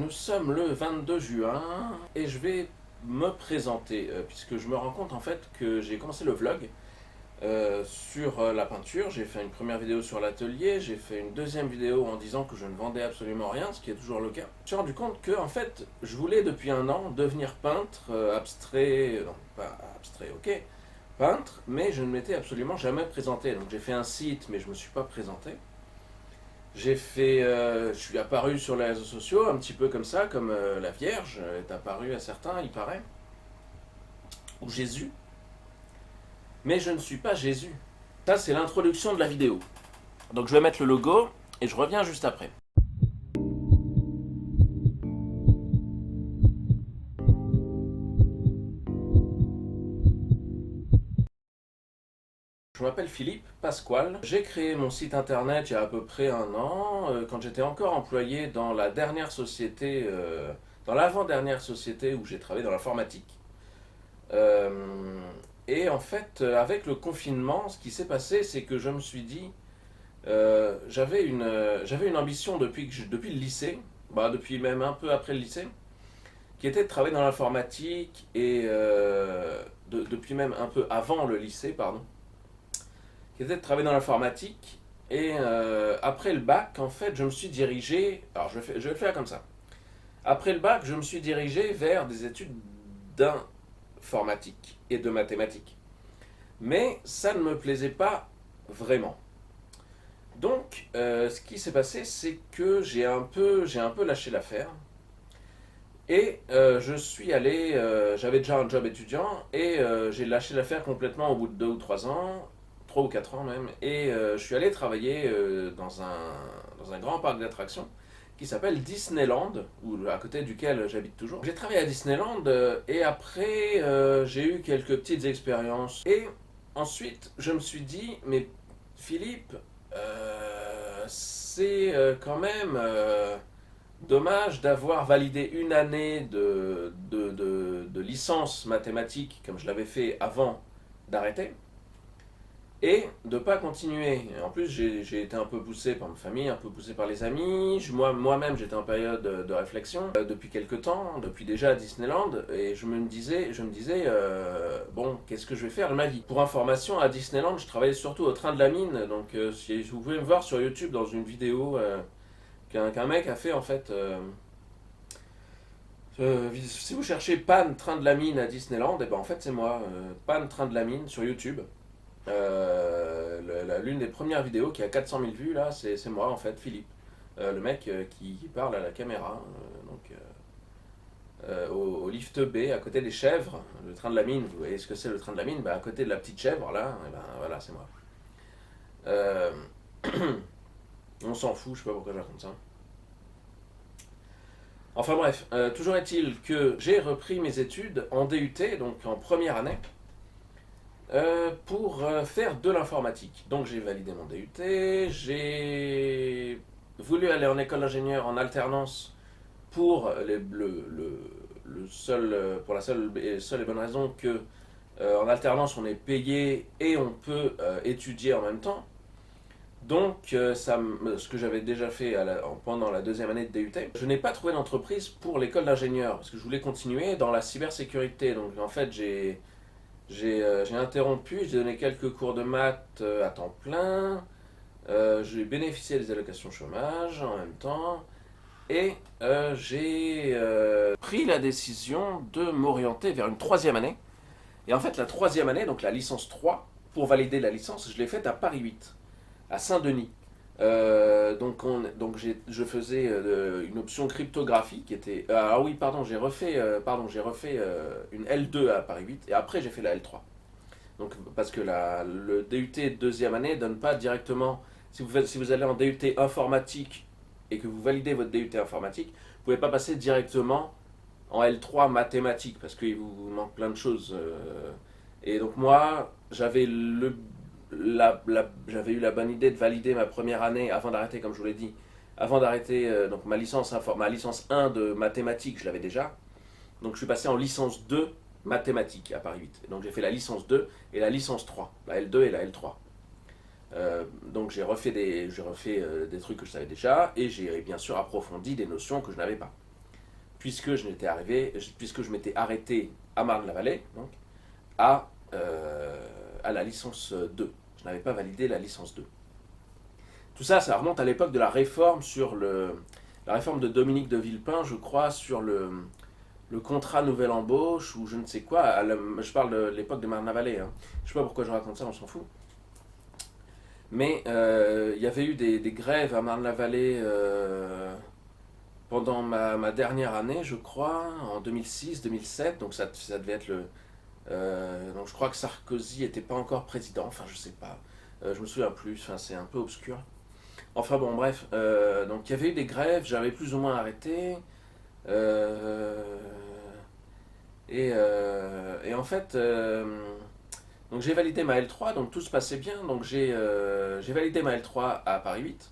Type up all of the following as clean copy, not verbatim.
Nous sommes le 22 juin et je vais me présenter puisque je me rends compte en fait que j'ai commencé le vlog sur la peinture. J'ai fait une première vidéo sur l'atelier, j'ai fait une deuxième vidéo en disant que je ne vendais absolument rien, ce qui est toujours le cas. Je me suis rendu compte que en fait je voulais depuis un an devenir peintre abstrait, non pas abstrait, ok, peintre, mais je ne m'étais absolument jamais présenté. Donc j'ai fait un site mais je ne me suis pas présenté. Je suis apparu sur les réseaux sociaux, un petit peu comme ça, comme la Vierge est apparue à certains, il paraît, ou Jésus, mais je ne suis pas Jésus. Ça, c'est l'introduction de la vidéo. Donc je vais mettre le logo et je reviens juste après. Je m'appelle Philippe Pasquale. J'ai créé mon site internet il y a à peu près un an, quand j'étais encore employé dans la dernière société, dans l'avant-dernière société où j'ai travaillé dans l'informatique. Euh, et en fait, avec le confinement, ce qui s'est passé, c'est que je me suis dit, j'avais une ambition depuis le lycée, depuis même un peu après le lycée, qui était de travailler dans l'informatique et depuis même un peu avant le lycée, pardon, qui était de travailler dans l'informatique. Et après le bac, en fait, je me suis dirigé, alors je vais le faire comme ça. Après le bac, je me suis dirigé vers des études d'informatique et de mathématiques. Mais ça ne me plaisait pas vraiment. Donc, ce qui s'est passé, c'est que j'ai un peu lâché l'affaire. Et je suis allé, j'avais déjà un job étudiant, et j'ai lâché l'affaire complètement au bout de 2 ou 3 ans, 3 ou 4 ans même, et je suis allé travailler dans un grand parc d'attractions qui s'appelle Disneyland, à côté duquel j'habite toujours. J'ai travaillé à Disneyland, et après j'ai eu quelques petites expériences. Et ensuite, je me suis dit, mais Philippe, c'est quand même dommage d'avoir validé une année de licence mathématique, comme je l'avais fait avant d'arrêter, et de ne pas continuer. Et en plus, j'ai été un peu poussé par ma famille, un peu poussé par les amis. Moi-même, j'étais en période de réflexion depuis quelques temps, depuis déjà à Disneyland, et je me disais bon, qu'est-ce que je vais faire de ma vie? Pour information, à Disneyland, je travaillais surtout au train de la mine, donc si vous pouvez me voir sur YouTube dans une vidéo qu'un mec a fait en fait. Si vous cherchez Pan train de la mine à Disneyland, et ben en fait c'est moi, Pan train de la mine sur YouTube. L'une des premières vidéos qui a 400 000 vues là, c'est moi en fait, Philippe. Le mec qui parle à la caméra, au lift B, à côté des chèvres, le train de la mine. Vous voyez ce que c'est le train de la mine? À côté de la petite chèvre là, et ben voilà, c'est moi. Euh, on s'en fout, je sais pas pourquoi je raconte ça. Enfin bref, toujours est-il que j'ai repris mes études en DUT, donc en première année, pour faire de l'informatique. Donc j'ai validé mon DUT, j'ai voulu aller en école d'ingénieur en alternance pour pour la seule et bonne raison que en alternance on est payé et on peut étudier en même temps. Donc, ce que j'avais déjà fait pendant la deuxième année de DUT, je n'ai pas trouvé d'entreprise pour l'école d'ingénieur parce que je voulais continuer dans la cybersécurité. Donc, en fait, j'ai interrompu, j'ai donné quelques cours de maths à temps plein, j'ai bénéficié des allocations chômage en même temps, et j'ai pris la décision de m'orienter vers une troisième année. Et en fait, la troisième année, donc la licence 3, pour valider la licence, je l'ai faite à Paris 8 à Saint-Denis. Je faisais une option cryptographie qui était. Ah oui, pardon, j'ai refait une L2 à Paris 8 et après j'ai fait la L3. Donc, parce que le DUT deuxième année donne pas directement. Si vous allez en DUT informatique et que vous validez votre DUT informatique, vous pouvez pas passer directement en L3 mathématiques parce qu'il vous manque plein de choses. Et donc, moi, j'avais eu la bonne idée de valider ma première année avant d'arrêter, comme je vous l'ai dit, avant d'arrêter donc ma licence 1 de mathématiques, je l'avais déjà. Donc je suis passé en licence 2 mathématiques à Paris 8. Et donc j'ai fait la licence 2 et la licence 3, la L2 et la L3. Donc j'ai refait des trucs que je savais déjà et j'ai bien sûr approfondi des notions que je n'avais pas. puisque je m'étais arrêté à Marne-la-Vallée, donc, à, à la licence 2. Je n'avais pas validé la licence 2. Tout ça, ça remonte à l'époque de la réforme la réforme de Dominique de Villepin, je crois, sur le contrat nouvelle embauche ou je ne sais quoi. Je parle de l'époque de Marne-la-Vallée. Hein. Je ne sais pas pourquoi je raconte ça, on s'en fout. Mais il y avait eu des grèves à Marne-la-Vallée pendant ma dernière année, je crois, en 2006-2007. Donc ça devait être donc je crois que Sarkozy n'était pas encore président. Enfin, je sais pas. Je me souviens plus. Enfin, c'est un peu obscur. Enfin bon, bref. Donc il y avait eu des grèves. J'avais plus ou moins arrêté. Euh, et en fait, donc j'ai validé ma L3, donc tout se passait bien. Donc j'ai validé ma L3 à Paris 8.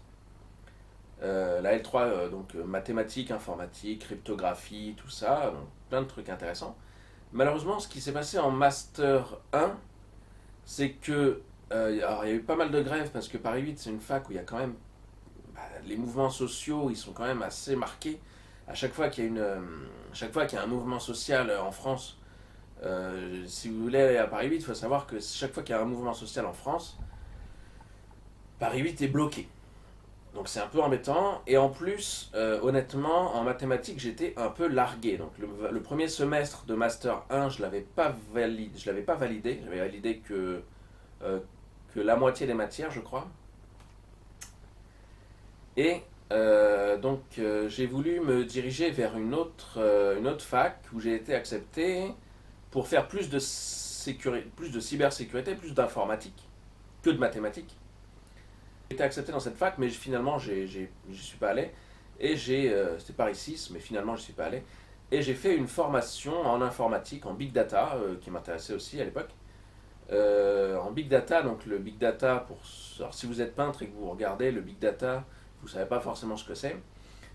La L3, donc mathématiques, informatique, cryptographie, tout ça, donc plein de trucs intéressants. Malheureusement, ce qui s'est passé en Master 1, c'est que alors, il y a eu pas mal de grèves parce que Paris 8, c'est une fac où il y a quand même les mouvements sociaux, ils sont quand même assez marqués. À chaque fois qu'il y a chaque fois qu'il y a un mouvement social en France, si vous voulez aller à Paris 8, il faut savoir que chaque fois qu'il y a un mouvement social en France, Paris 8 est bloqué. Donc c'est un peu embêtant. Et en plus, honnêtement, en mathématiques, j'étais un peu largué. Donc le premier semestre de Master 1, je ne l'avais pas validé. J'avais validé que la moitié des matières, je crois. Et donc j'ai voulu me diriger vers une autre fac où j'ai été accepté pour faire plus de cybersécurité, plus d'informatique que de mathématiques. J'ai été accepté dans cette fac, mais finalement, j'y suis pas allé. Et c'était Paris 6, mais finalement, je suis pas allé. Et j'ai fait une formation en informatique, en big data, qui m'intéressait aussi à l'époque. En big data, donc le big data, alors si vous êtes peintre et que vous regardez le big data, vous savez pas forcément ce que c'est.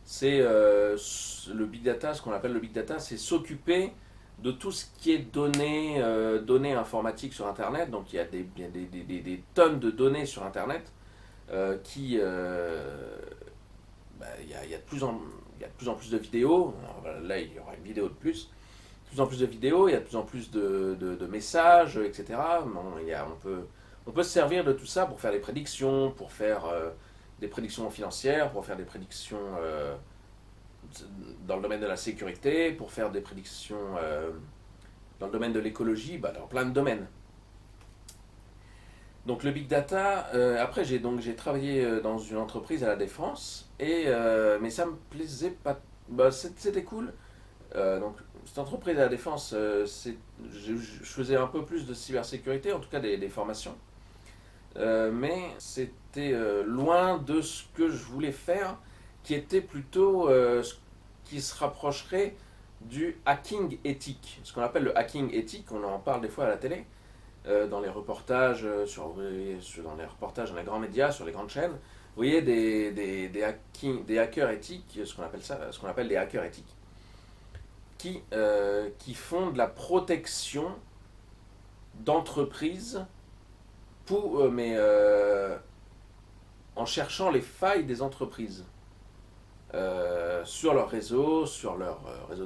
C'est le big data, ce qu'on appelle le big data, c'est s'occuper de tout ce qui est données informatiques sur Internet. Donc il y a des tonnes de données sur Internet il y a de plus en plus de vidéos. Alors, là, il y aura une vidéo de plus. De plus en plus de vidéos, il y a de plus en plus de messages, etc. Bon, on peut se servir de tout ça pour faire des prédictions, pour faire des prédictions financières, pour faire des prédictions dans le domaine de la sécurité, pour faire des prédictions dans le domaine de l'écologie, dans plein de domaines. Donc le big data, après j'ai travaillé dans une entreprise à la défense, mais ça me plaisait pas. C'était cool. Donc cette entreprise à la défense, je faisais un peu plus de cybersécurité, en tout cas des formations. Mais c'était loin de ce que je voulais faire, qui était plutôt ce qui se rapprocherait du hacking éthique. Ce qu'on appelle le hacking éthique, on en parle des fois à la télé, dans les reportages, dans les reportages dans les grands médias, sur les grandes chaînes. Vous voyez des hackers éthiques, ce qu'on appelle des hackers éthiques, qui font de la protection d'entreprises en cherchant les failles des entreprises sur leur réseau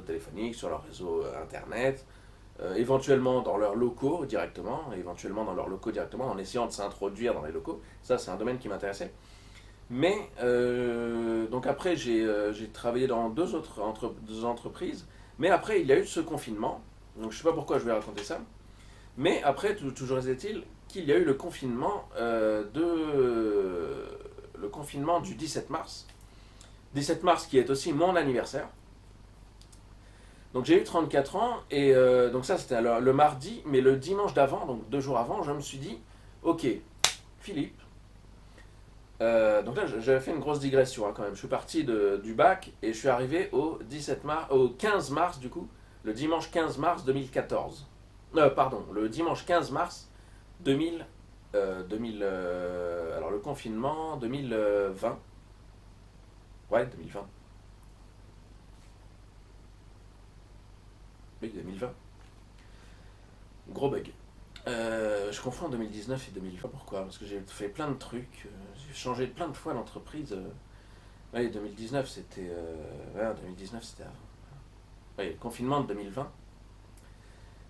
téléphonique, sur leur réseau internet, éventuellement dans leurs locaux directement, en essayant de s'introduire dans les locaux. Ça, c'est un domaine qui m'intéressait. Mais donc après, j'ai travaillé dans deux entreprises. Mais après, il y a eu ce confinement. Donc je ne sais pas pourquoi je vais raconter ça. Mais après, toujours est-il qu'il y a eu le confinement du 17 mars. 17 mars qui est aussi mon anniversaire. Donc j'ai eu 34 ans et donc ça c'était le mardi, mais le dimanche d'avant, donc 2 jours avant, je me suis dit, ok, Philippe, donc là j'avais fait une grosse digression quand même. Je suis parti du bac et je suis arrivé au 15 mars du coup, le dimanche 15 mars 2014. Pardon, le dimanche 15 mars 2000, alors le confinement 2020. Ouais, 2020. Oui, 2020. Gros bug. Je confonds 2019 et 2020. Pourquoi? Parce que j'ai fait plein de trucs. J'ai changé plein de fois d'entreprise. Ouais, 2019 c'était. Ouais, 2019 c'était avant. oui, le confinement de 2020.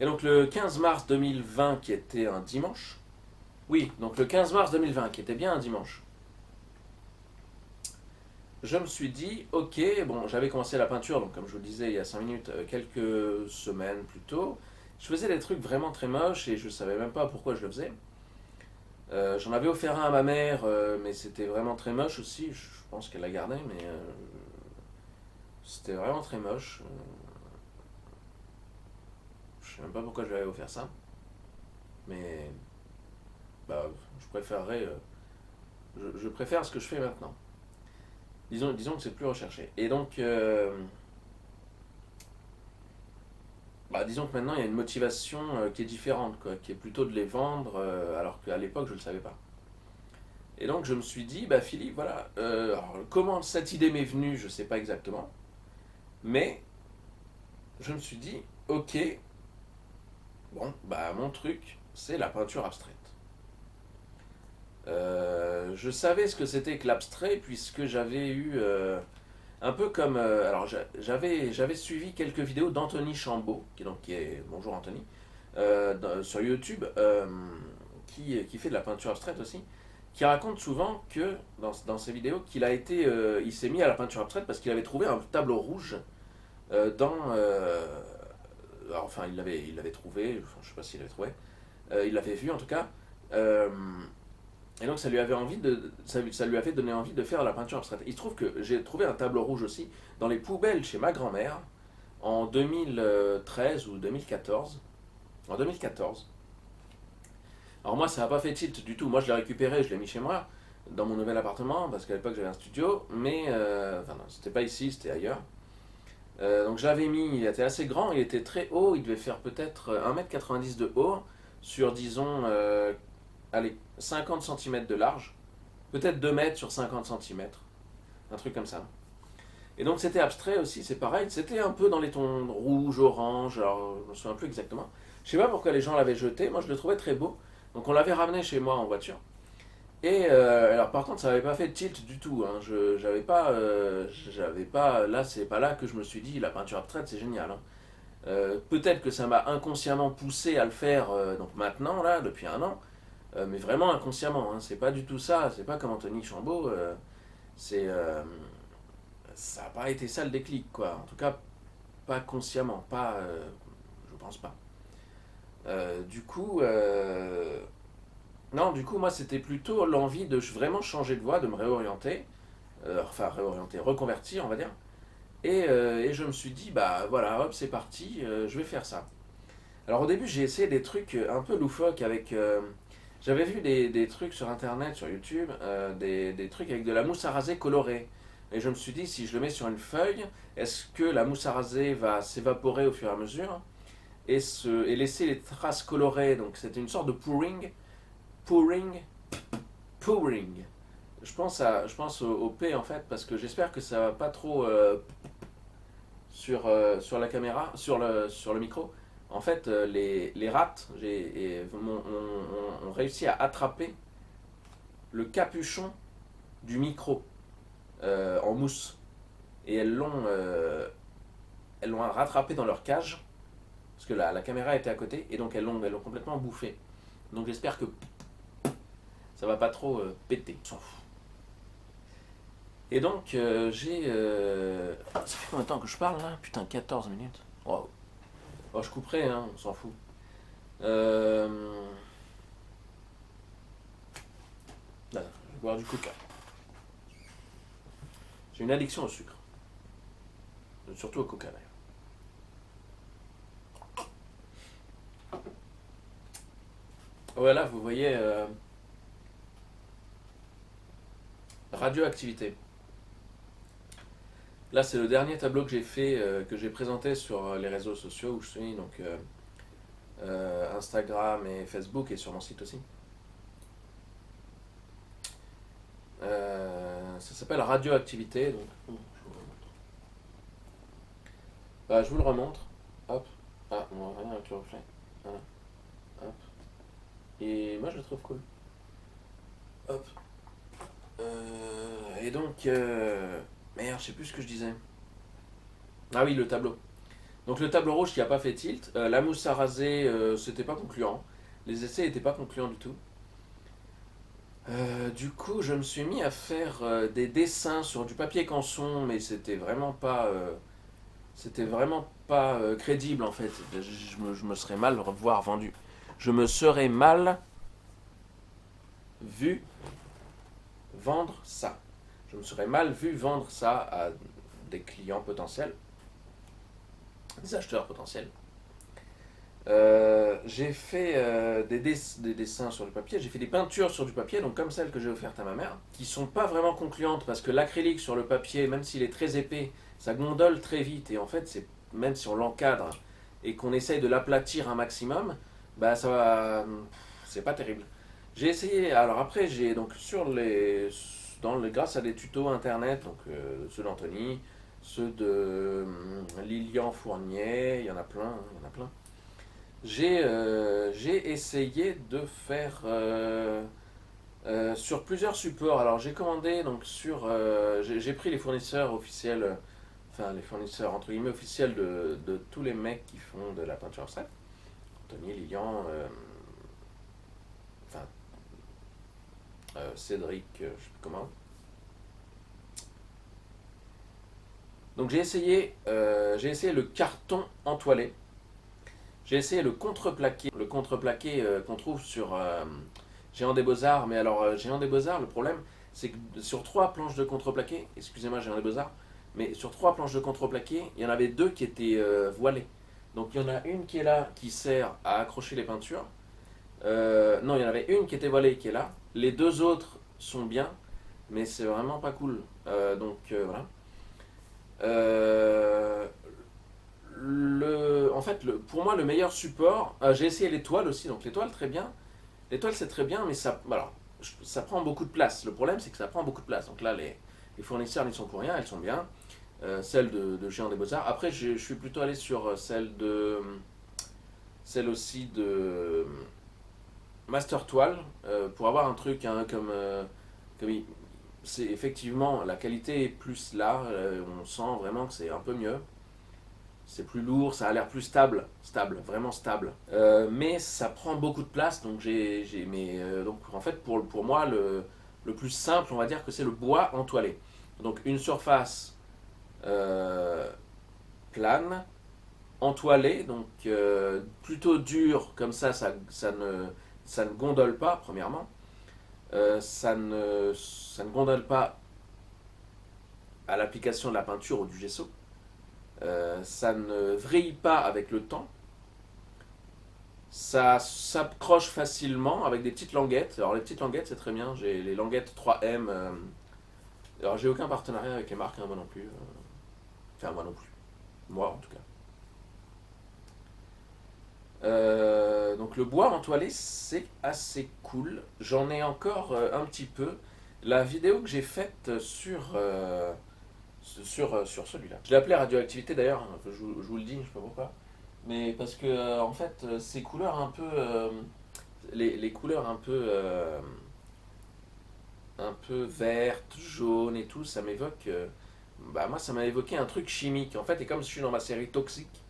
Et donc le 15 mars 2020, qui était un dimanche, oui, donc le 15 mars 2020, qui était bien un dimanche, je me suis dit, ok, bon, j'avais commencé la peinture, donc comme je vous le disais il y a 5 minutes, quelques semaines plus tôt. Je faisais des trucs vraiment très moches et je savais même pas pourquoi je le faisais. J'en avais offert un à ma mère, mais c'était vraiment très moche aussi. Je pense qu'elle l'a gardé, mais c'était vraiment très moche. Je sais même pas pourquoi je lui avais offert ça, mais bah, je préférerais, je préfère ce que je fais maintenant. Disons que c'est plus recherché. Et donc, bah, disons que maintenant il y a une motivation qui est différente, quoi, qui est plutôt de les vendre, alors qu'à l'époque je ne le savais pas. Et donc je me suis dit, bah Philippe, voilà, alors, comment cette idée m'est venue, je ne sais pas exactement, mais je me suis dit, ok, bon, bah mon truc, c'est la peinture abstraite. Je savais ce que c'était que l'abstrait puisque j'avais eu un peu comme alors j'avais suivi quelques vidéos d'Anthony Chambaud qui est bonjour Anthony sur YouTube qui fait de la peinture abstraite aussi, qui raconte souvent que dans ses vidéos qu'il a été il s'est mis à la peinture abstraite parce qu'il avait trouvé un tableau rouge dans alors, enfin il l'avait trouvé, enfin, je sais pas s'il l'avait trouvé, il l'avait vu en tout cas. Et donc ça lui avait donné envie de faire la peinture abstraite. Il se trouve que j'ai trouvé un tableau rouge aussi dans les poubelles chez ma grand-mère en 2013 ou 2014. En 2014. Alors moi ça n'a pas fait tilt du tout. Moi je l'ai récupéré, je l'ai mis chez moi dans mon nouvel appartement parce qu'à l'époque j'avais un studio, mais enfin non, c'était pas ici, c'était ailleurs. Donc je l'avais mis, il était assez grand, il était très haut, il devait faire peut-être 1,90 m de haut sur disons allez, 50 cm de large, peut-être 2 mètres sur 50 cm, un truc comme ça. Et donc c'était abstrait aussi, c'est pareil, c'était un peu dans les tons rouge, orange, alors je me souviens plus exactement. Je sais pas pourquoi les gens l'avaient jeté, moi je le trouvais très beau. Donc on l'avait ramené chez moi en voiture. Et alors par contre ça n'avait pas fait de tilt du tout, hein. J'avais pas, là c'est pas là que je me suis dit la peinture abstraite c'est génial, hein. Peut-être que ça m'a inconsciemment poussé à le faire donc maintenant là depuis un an, mais vraiment inconsciemment, hein. C'est pas du tout ça, c'est pas comme Anthony Chambaud, c'est, ça n'a pas été ça le déclic, quoi. En tout cas, pas consciemment, pas, je pense pas. Du coup, non, du coup, moi, c'était plutôt l'envie de vraiment changer de voie, de me réorienter, enfin réorienter, reconvertir, on va dire. Et je me suis dit, bah voilà, hop, c'est parti, je vais faire ça. Alors au début, j'ai essayé des trucs un peu loufoques avec. J'avais vu des trucs sur internet, sur YouTube, des trucs avec de la mousse à raser colorée. Et je me suis dit, si je le mets sur une feuille, est-ce que la mousse à raser va s'évaporer au fur et à mesure et laisser les traces colorées. Donc c'était une sorte de pouring, pouring. Je pense au P en fait, parce que j'espère que ça va pas trop sur la caméra, sur le micro. En fait, les rats ont réussi à attraper le capuchon du micro en mousse. Et elles l'ont rattrapé dans leur cage, parce que la caméra était à côté, et donc elles l'ont complètement bouffé. Donc j'espère que ça va pas trop péter. On s'en fout. Et donc j'ai... ça fait combien de temps que je parle là? Putain, 14 minutes. Waouh. Oh, je couperai, hein, on s'en fout. Là, je vais boire du coca. J'ai une addiction au sucre. Surtout au coca d'ailleurs. Voilà, vous voyez radioactivité. Là, c'est le dernier tableau que j'ai fait, que j'ai présenté sur les réseaux sociaux où je suis, donc Instagram et Facebook et sur mon site aussi. Ça s'appelle radioactivité, donc bah, je vous le remontre. Hop. Ah, on voit rien avec le reflet. Voilà. Hop. Et moi, je le trouve cool. Hop. Et donc, merde, je sais plus ce que je disais. Ah oui, le tableau. Donc le tableau rouge qui n'a pas fait tilt, la mousse à raser, c'était pas concluant. Les essais n'étaient pas concluants du tout. Du coup, je me suis mis à faire des dessins sur du papier canson, mais c'était vraiment pas crédible en fait. Je me serais mal voir vendu. Je me serais mal vu vendre ça. Je me serais mal vu vendre ça à des clients potentiels, des acheteurs potentiels. J'ai fait des dessins sur du papier, j'ai fait des peintures sur du papier, donc comme celle que j'ai offerte à ma mère, qui sont pas vraiment concluantes parce que l'acrylique sur le papier, même s'il est très épais, ça gondole très vite et en fait, même si on l'encadre et qu'on essaye de l'aplatir un maximum, bah ça va, c'est pas terrible. J'ai essayé, alors après, j'ai donc grâce à des tutos internet, donc ceux d'Anthony, ceux de Lilian Fournier, il y en a plein, il y en a plein. J'ai essayé de faire sur plusieurs supports. Alors j'ai commandé donc j'ai pris les fournisseurs officiels, enfin les fournisseurs entre guillemets officiels de tous les mecs qui font de la peinture abstraite. Tony, Lilian, enfin Cédric, je sais plus comment. Donc j'ai essayé le carton entoilé. J'ai essayé le contreplaqué qu'on trouve sur Géant des Beaux-Arts, mais alors Géant des Beaux-Arts, le problème, c'est que sur 3 planches de contreplaqué, excusez-moi Géant des Beaux-Arts, mais sur 3 planches de contreplaqué, il y en avait 2 qui étaient voilées. Donc il y en a une qui est là, qui sert à accrocher les peintures. Non, il y en avait une qui était voilée, qui est là. Les 2 autres sont bien, mais c'est vraiment pas cool. Voilà. Euh, En fait, pour moi, le meilleur support, j'ai essayé l'étoile aussi, donc l'étoile très bien. L'étoile c'est très bien, mais ça prend beaucoup de place. Le problème c'est que ça prend beaucoup de place. Donc là, les fournisseurs n'y sont pour rien, elles sont bien. Celle de Géant des Beaux-Arts. Après, je suis plutôt allé sur celle aussi de Master Toile, pour avoir un truc hein, c'est effectivement la qualité est plus là, on sent vraiment que c'est un peu mieux. C'est plus lourd, ça a l'air plus vraiment stable. Mais ça prend beaucoup de place, donc en fait pour moi le plus simple, on va dire que c'est le bois entoilé. Donc une surface euh, plane, entoilée, donc plutôt dure, comme ça ne gondole pas, premièrement. Ça ne gondole pas à l'application de la peinture ou du gesso. Ça ne vrille pas avec le temps. Ça s'accroche facilement avec des petites languettes. Alors les petites languettes c'est très bien. J'ai les languettes 3M. Alors j'ai aucun partenariat avec les marques, hein, moi non plus. Enfin moi non plus. Moi en tout cas. Donc le bois entoilé c'est assez cool. J'en ai encore un petit peu. La vidéo que j'ai faite sur celui-là. Je l'ai appelé Radioactivité d'ailleurs, hein, je vous le dis, je sais pas pourquoi. Mais parce que en fait, ces couleurs un peu. Les couleurs un peu vertes, jaunes et tout, ça m'évoque. Bah, moi, ça m'a évoqué un truc chimique. En fait, et comme je suis dans ma série Toxique,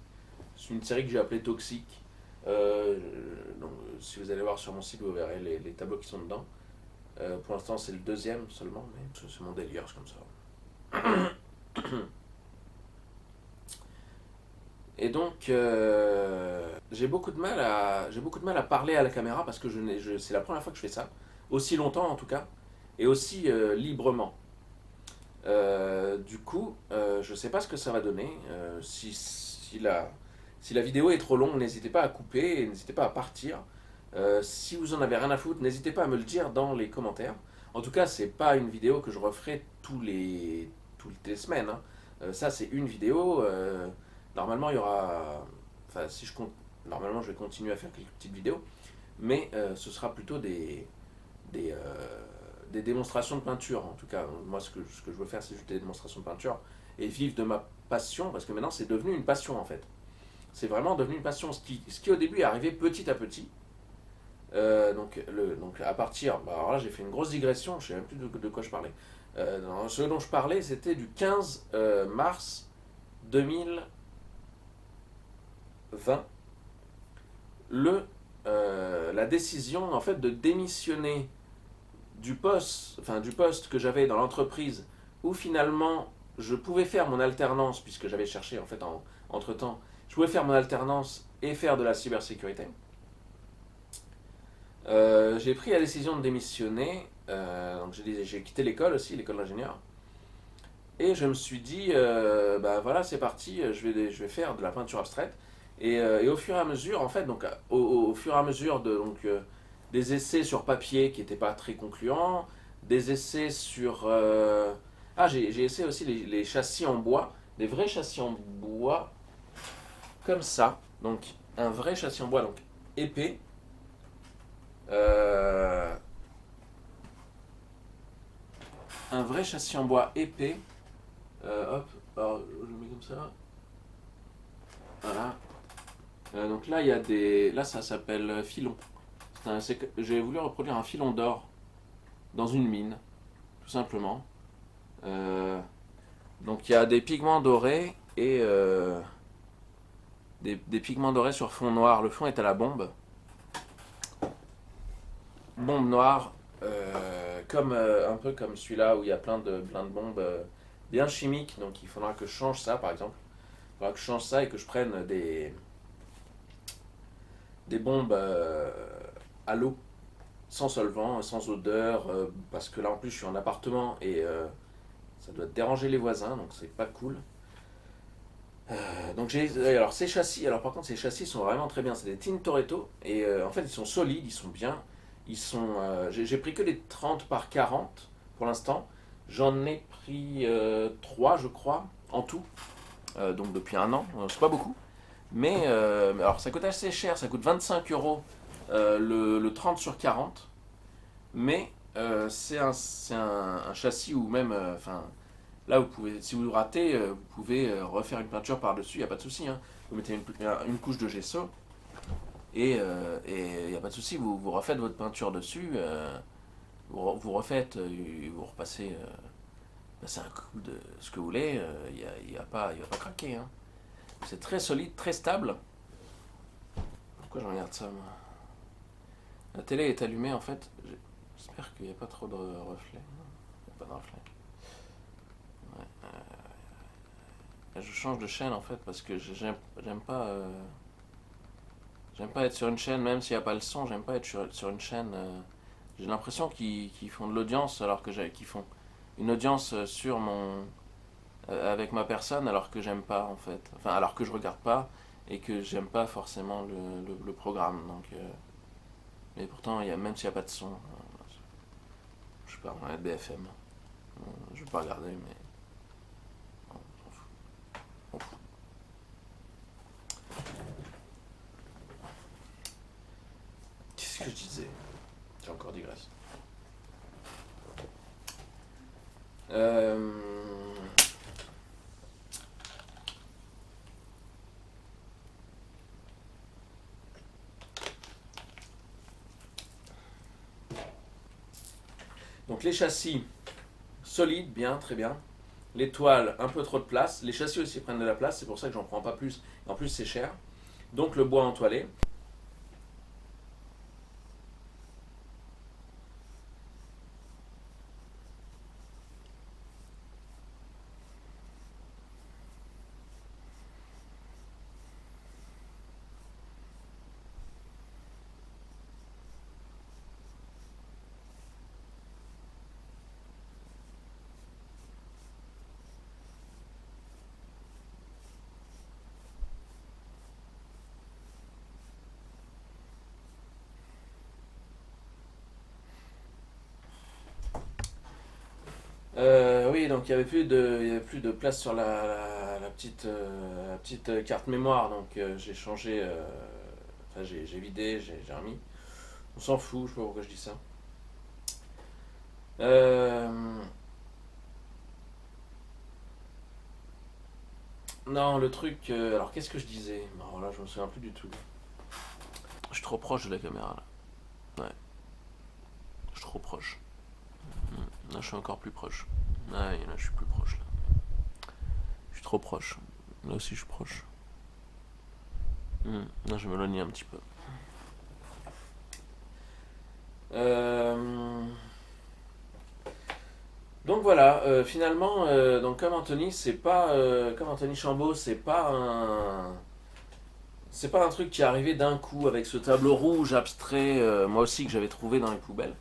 c'est une série que j'ai appelée Toxique. Donc, si vous allez voir sur mon site, vous verrez les tableaux qui sont dedans. Pour l'instant, c'est le deuxième seulement, mais c'est mon délire, c'est comme ça. Et donc, j'ai beaucoup de mal à parler à la caméra parce que c'est la première fois que je fais ça, aussi longtemps en tout cas, et aussi librement. Du coup, je sais pas ce que ça va donner. Si la vidéo est trop longue, n'hésitez pas à couper, et n'hésitez pas à partir. Si vous en avez rien à foutre, n'hésitez pas à me le dire dans les commentaires. En tout cas, c'est pas une vidéo que je referai toutes les semaines, hein. Ça, c'est une vidéo. Normalement, il y aura. Enfin, si je compte. Normalement, je vais continuer à faire quelques petites vidéos. Mais ce sera plutôt des, euh, des démonstrations de peinture. En tout cas, moi, ce que je veux faire, c'est juste des démonstrations de peinture. Et vivre de ma passion. Parce que maintenant, c'est devenu une passion, en fait. C'est vraiment devenu une passion. Ce qui au début est arrivé petit à petit. Donc à partir. Bah, alors là, j'ai fait une grosse digression. Je ne sais même plus de quoi je parlais. Ce dont je parlais, c'était du 15 mars 2000. 2020 la décision en fait de démissionner du poste que j'avais dans l'entreprise où finalement je pouvais faire mon alternance puisque j'avais cherché en fait entre temps, je pouvais faire mon alternance et faire de la cybersécurité. J'ai pris la décision de démissionner, donc j'ai quitté l'école aussi, l'école d'ingénieur, et je me suis dit, bah voilà, c'est parti, je vais faire de la peinture abstraite. Et au fur et à mesure, en fait, donc, au fur et à mesure des essais sur papier qui n'étaient pas très concluants, des essais sur... j'ai essayé aussi les châssis en bois, des vrais châssis en bois, comme ça. Donc, un vrai châssis en bois, donc épais. Euh, un vrai châssis en bois épais. Hop, alors je le mets comme ça. Voilà. Donc là, il y a des. Là, ça s'appelle filon. J'ai voulu reproduire un filon d'or dans une mine, tout simplement. Donc il y a des pigments dorés et des pigments dorés sur fond noir. Le fond est à la bombe. Bombe noire, comme, un peu comme celui-là où il y a plein de bombes bien chimiques. Donc il faudra que je change ça, par exemple. Il faudra que je change ça et que je prenne des bombes à l'eau, sans solvant, sans odeur, parce que là en plus je suis en appartement et ça doit déranger les voisins, donc c'est pas cool. Donc alors ces châssis, alors par contre ces châssis sont vraiment très bien, c'est des Tintoretto et en fait ils sont solides, ils sont bien, j'ai pris que les 30 par 40 pour l'instant, j'en ai pris 3 je crois en tout, donc depuis un an, c'est pas beaucoup, mais alors ça coûte assez cher, ça coûte 25 euros le 30 sur 40, mais c'est un châssis où même, là, si vous ratez, vous pouvez refaire une peinture par-dessus, il n'y a pas de souci. Hein. Vous mettez une couche de gesso et il n'y a pas de souci, vous refaites votre peinture dessus, vous refaites, vous repassez passez un coup de ce que vous voulez, il va pas craquer. Hein. C'est très solide, très stable. Pourquoi je regarde ça, moi? La télé est allumée, en fait. J'espère qu'il n'y a pas trop de reflets. Il n'y a pas de reflets. Je change de chaîne en fait parce que j'aime pas j'aime pas être sur une chaîne même s'il n'y a pas le son, j'aime pas être sur une chaîne j'ai l'impression qu'ils font de l'audience alors que qu'ils font une audience sur mon avec ma personne alors que j'aime pas en fait, enfin alors que je regarde pas et que j'aime pas forcément le programme donc mais pourtant même s'il n'y a pas de son je sais pas, on va être BFM je vais pas regarder mais on s'en fout. On fout. Qu'est-ce que je disais? J'ai encore digressé. Donc les châssis solides, bien, très bien. Les toiles, un peu trop de place. Les châssis aussi prennent de la place, c'est pour ça que j'en prends pas plus. En plus, c'est cher. Donc le bois entoilé. Oui, donc il y avait plus de place sur la petite carte mémoire, donc j'ai changé, enfin j'ai vidé, j'ai remis. On s'en fout, je sais pas pourquoi je dis ça. Euh, non, le truc, alors qu'est-ce que je disais? Alors là, je me souviens plus du tout. Je suis trop proche de la caméra là. Ouais, je suis trop proche. Là, je suis encore plus proche. Ah, là, je suis plus proche là. Je suis trop proche. Là aussi, je suis proche. Non, je vais m'éloigner un petit peu. Euh, donc voilà, finalement, donc comme Anthony, c'est pas comme Anthony Chambaud, c'est pas un truc qui est arrivé d'un coup avec ce tableau rouge abstrait, moi aussi que j'avais trouvé dans les poubelles.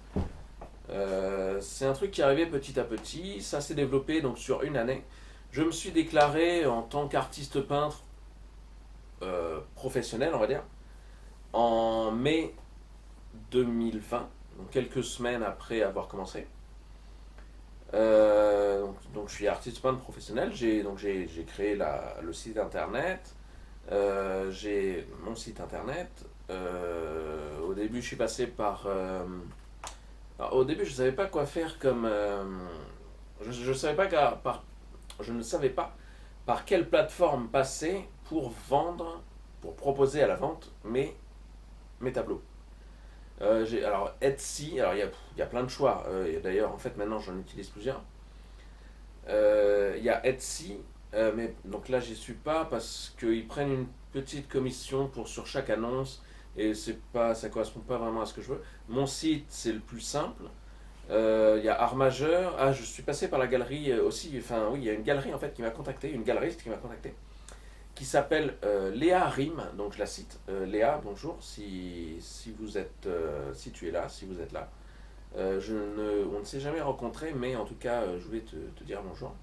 C'est un truc qui est arrivé petit à petit, ça s'est développé donc sur une année. Je me suis déclaré en tant qu'artiste peintre professionnel, on va dire, en mai 2020, donc quelques semaines après avoir commencé. Donc je suis artiste peintre professionnel, j'ai créé le site internet, j'ai mon site internet. Au début, je suis passé par. Alors, au début, je ne savais pas quoi faire comme. Je savais pas je ne savais pas par quelle plateforme passer pour vendre, pour proposer à la vente mes tableaux. Alors Etsy, alors il y a plein de choix. Et d'ailleurs, en fait, maintenant, j'en utilise plusieurs. Il y a Etsy, mais donc là, j'y suis pas parce qu'ils prennent une petite commission sur chaque annonce et ça correspond pas vraiment à ce que je veux. Mon site, c'est le plus simple. Il y a Art Majeur. Ah, je suis passé par la galerie aussi. Enfin, oui, il y a une galerie en fait qui m'a contacté, une galeriste qui m'a contacté, qui s'appelle Léa Rim. Donc je la cite. Léa, bonjour. Si tu es là, si vous êtes là. On ne s'est jamais rencontré, mais en tout cas, je voulais te dire bonjour.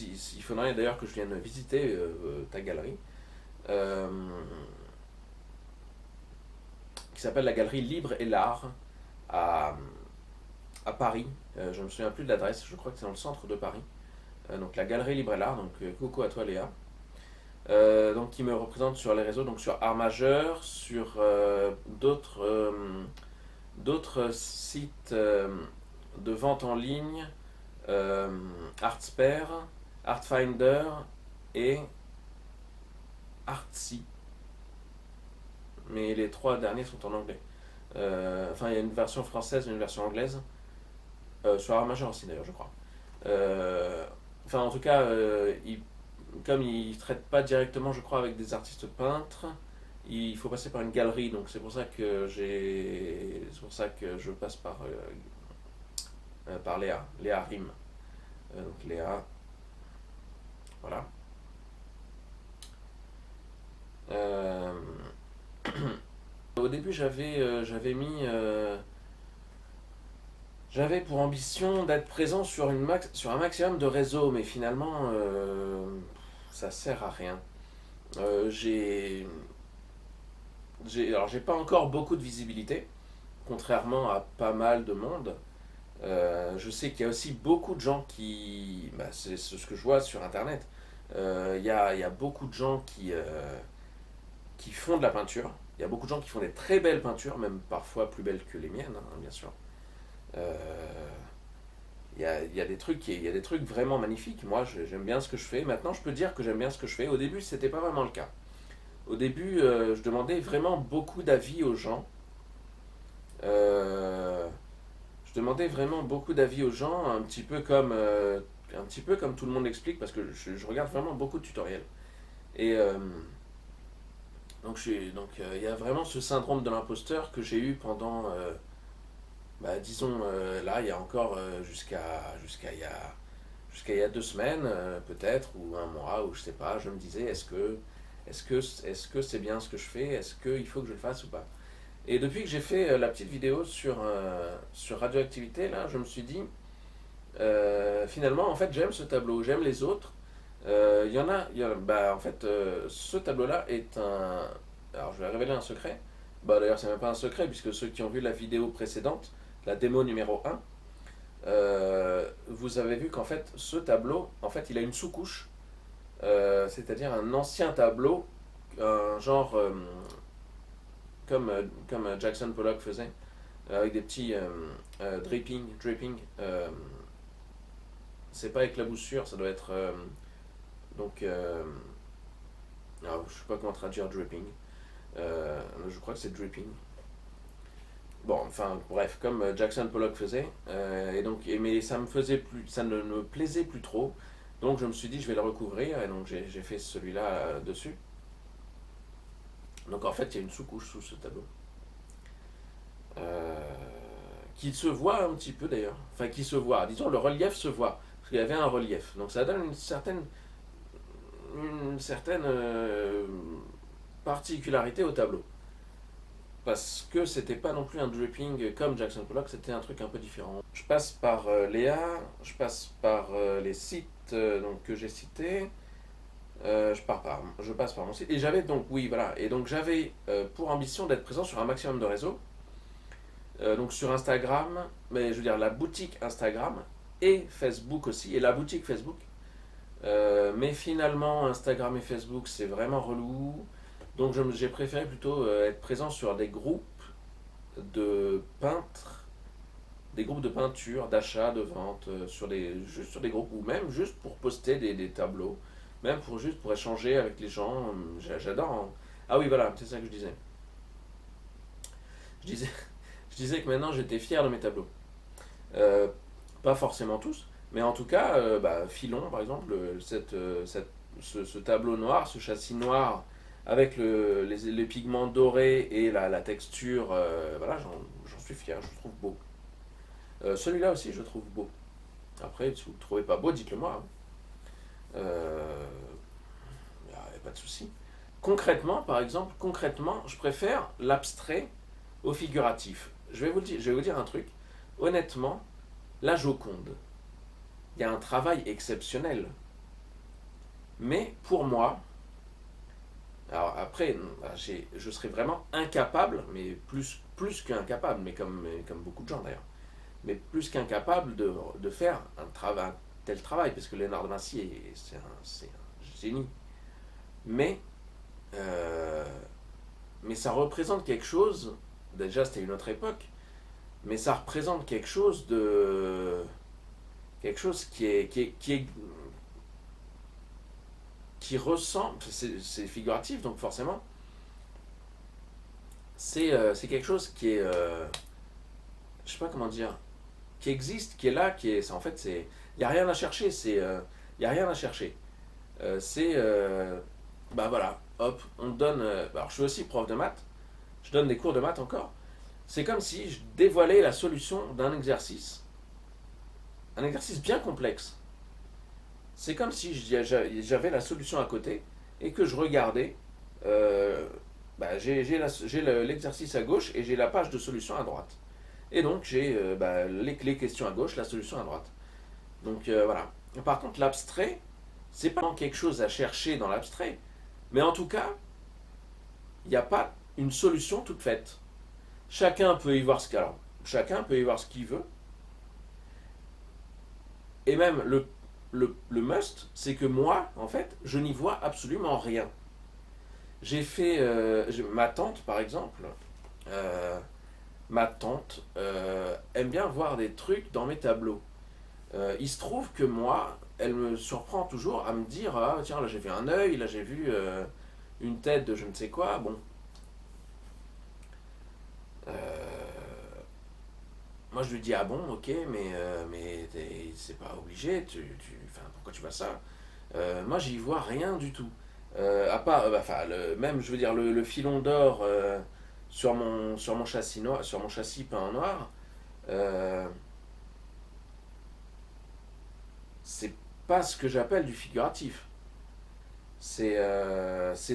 Il faudrait d'ailleurs que je vienne visiter ta galerie, euh, qui s'appelle la galerie Libre et l'Art à, à Paris. Je ne me souviens plus de l'adresse, je crois que c'est dans le centre de Paris. Donc la galerie Libre et l'Art, donc coucou à toi Léa. Donc qui me représente sur les réseaux, donc sur Art Majeur, sur d'autres sites de vente en ligne, Artspare, Artfinder et Artsy. Mais les trois derniers sont en anglais. Enfin, il y a une version française et une version anglaise. Sur Art Majeur aussi d'ailleurs, je crois. Enfin, en tout cas, comme ils ne traitent pas directement, je crois, avec des artistes peintres, il faut passer par une galerie. Donc c'est pour ça que je passe par Léa Rim. Donc Léa, voilà. Euh, Au début, j'avais pour ambition d'être présent sur un maximum de réseaux, mais finalement, ça sert à rien. Euh, j'ai, alors, j'ai pas encore beaucoup de visibilité, contrairement à pas mal de monde. Je sais qu'il y a aussi beaucoup de gens c'est ce que je vois sur Internet. Il y a beaucoup de gens qui font de la peinture. Il y a beaucoup de gens qui font des très belles peintures, même parfois plus belles que les miennes, hein, bien sûr. Euh, il y a des trucs vraiment magnifiques. Moi, j'aime bien ce que je fais. Maintenant, je peux dire que j'aime bien ce que je fais. Au début, c'était pas vraiment le cas. Au début, je demandais vraiment beaucoup d'avis aux gens. Euh, je demandais vraiment beaucoup d'avis aux gens, un petit peu comme tout le monde explique, parce que je regarde vraiment beaucoup de tutoriels. Et il y a vraiment ce syndrome de l'imposteur que j'ai eu pendant, disons, là, il y a encore jusqu'à il y a 2 semaines, peut-être, ou un mois, ou je sais pas, je me disais, est-ce que c'est bien ce que je fais? Est-ce qu'il faut que je le fasse ou pas? Et depuis que j'ai fait la petite vidéo sur Radioactivité, là, je me suis dit, finalement, en fait, j'aime ce tableau, j'aime les autres. En fait, ce tableau-là est un. Alors, je vais révéler un secret. D'ailleurs, c'est même pas un secret, puisque ceux qui ont vu la vidéo précédente, la démo numéro 1, vous avez vu qu'en fait, ce tableau, en fait, il a une sous-couche, c'est-à-dire un ancien tableau, un genre comme Jackson Pollock faisait, avec des petits dripping. C'est pas éclaboussure, ça doit être. Donc, alors, je sais pas comment traduire dripping. Je crois que c'est dripping. bon, enfin bref, comme Jackson Pollock faisait, et donc, mais ça me faisait plus, ça ne me plaisait plus trop, donc je me suis dit je vais le recouvrir, et donc j'ai fait celui-là dessus. Donc en fait, il y a une sous-couche sous ce tableau. Euh, qui se voit un petit peu d'ailleurs. Enfin, qui se voit. Disons, le relief se voit. Parce qu'il y avait un relief. Donc ça donne une certaine particularité au tableau. Parce que c'était pas non plus un dripping comme Jackson Pollock, c'était un truc un peu différent. Je passe par Léa, je passe par les sites donc, que j'ai cités. Je passe par mon site. Et j'avais donc, oui, voilà. Et donc j'avais pour ambition d'être présent sur un maximum de réseaux. Donc sur Instagram, mais je veux dire la boutique Instagram et Facebook aussi, et la boutique Facebook. Mais finalement, Instagram et Facebook, c'est vraiment relou. Donc j'ai préféré plutôt être présent sur des groupes de peintres, des groupes de peinture, d'achat, de vente, juste sur des groupes, ou même juste pour poster des tableaux, même juste pour échanger avec les gens. J'adore. Hein. Ah oui, voilà, c'est ça que je disais. Je disais, je disais que maintenant j'étais fier de mes tableaux. Euh, Pas forcément tous, mais en tout cas, Filon, par exemple, ce tableau noir, ce châssis noir avec les pigments dorés et la texture, voilà, j'en suis fier, je le trouve beau. Celui-là aussi, je le trouve beau. Après, si vous ne le trouvez pas beau, dites-le moi. Il n'y a pas de souci. Concrètement, par exemple, concrètement, je préfère l'abstrait au figuratif. Je vais vous dire un truc. Honnêtement, la Joconde, il y a un travail exceptionnel. Mais pour moi, alors après, je serais vraiment incapable, mais plus qu'incapable, mais comme beaucoup de gens d'ailleurs, mais plus qu'incapable de faire un tel travail, parce que Léonard de Vinci, c'est un génie. Mais, euh, mais ça représente quelque chose, déjà c'était une autre époque, mais ça représente quelque chose qui ressemble, c'est figuratif donc forcément, c'est quelque chose qui est, je sais pas comment dire, qui existe, qui est là, en fait, il n'y a rien à chercher, il y a rien à chercher. Bah voilà, hop, on donne, alors je suis aussi prof de maths, je donne des cours de maths encore, c'est comme si je dévoilais la solution d'un exercice, un exercice bien complexe. C'est comme si j'avais la solution à côté et que je regardais. euh, j'ai l'exercice à gauche et j'ai la page de solution à droite. Et donc j'ai les questions à gauche, la solution à droite. Donc voilà. Par contre, l'abstrait, c'est pas quelque chose à chercher dans l'abstrait, mais en tout cas, il n'y a pas une solution toute faite. Chacun peut y voir chacun peut y voir ce qu'il veut. Et même le must, c'est que moi, en fait, je n'y vois absolument rien. Ma tante, par exemple, euh, ma tante aime bien voir des trucs dans mes tableaux. Il se trouve que moi, elle me surprend toujours à me dire ah tiens là j'ai vu un œil, là j'ai vu une tête de je ne sais quoi. Bon, Euh, moi je lui dis ah bon ok mais c'est pas obligé enfin pourquoi tu vois ça. Moi j'y vois rien du tout. À part enfin même je veux dire le filon d'or sur mon châssis noir, sur mon châssis peint en noir. euh, c'est pas ce que j'appelle du figuratif. C'est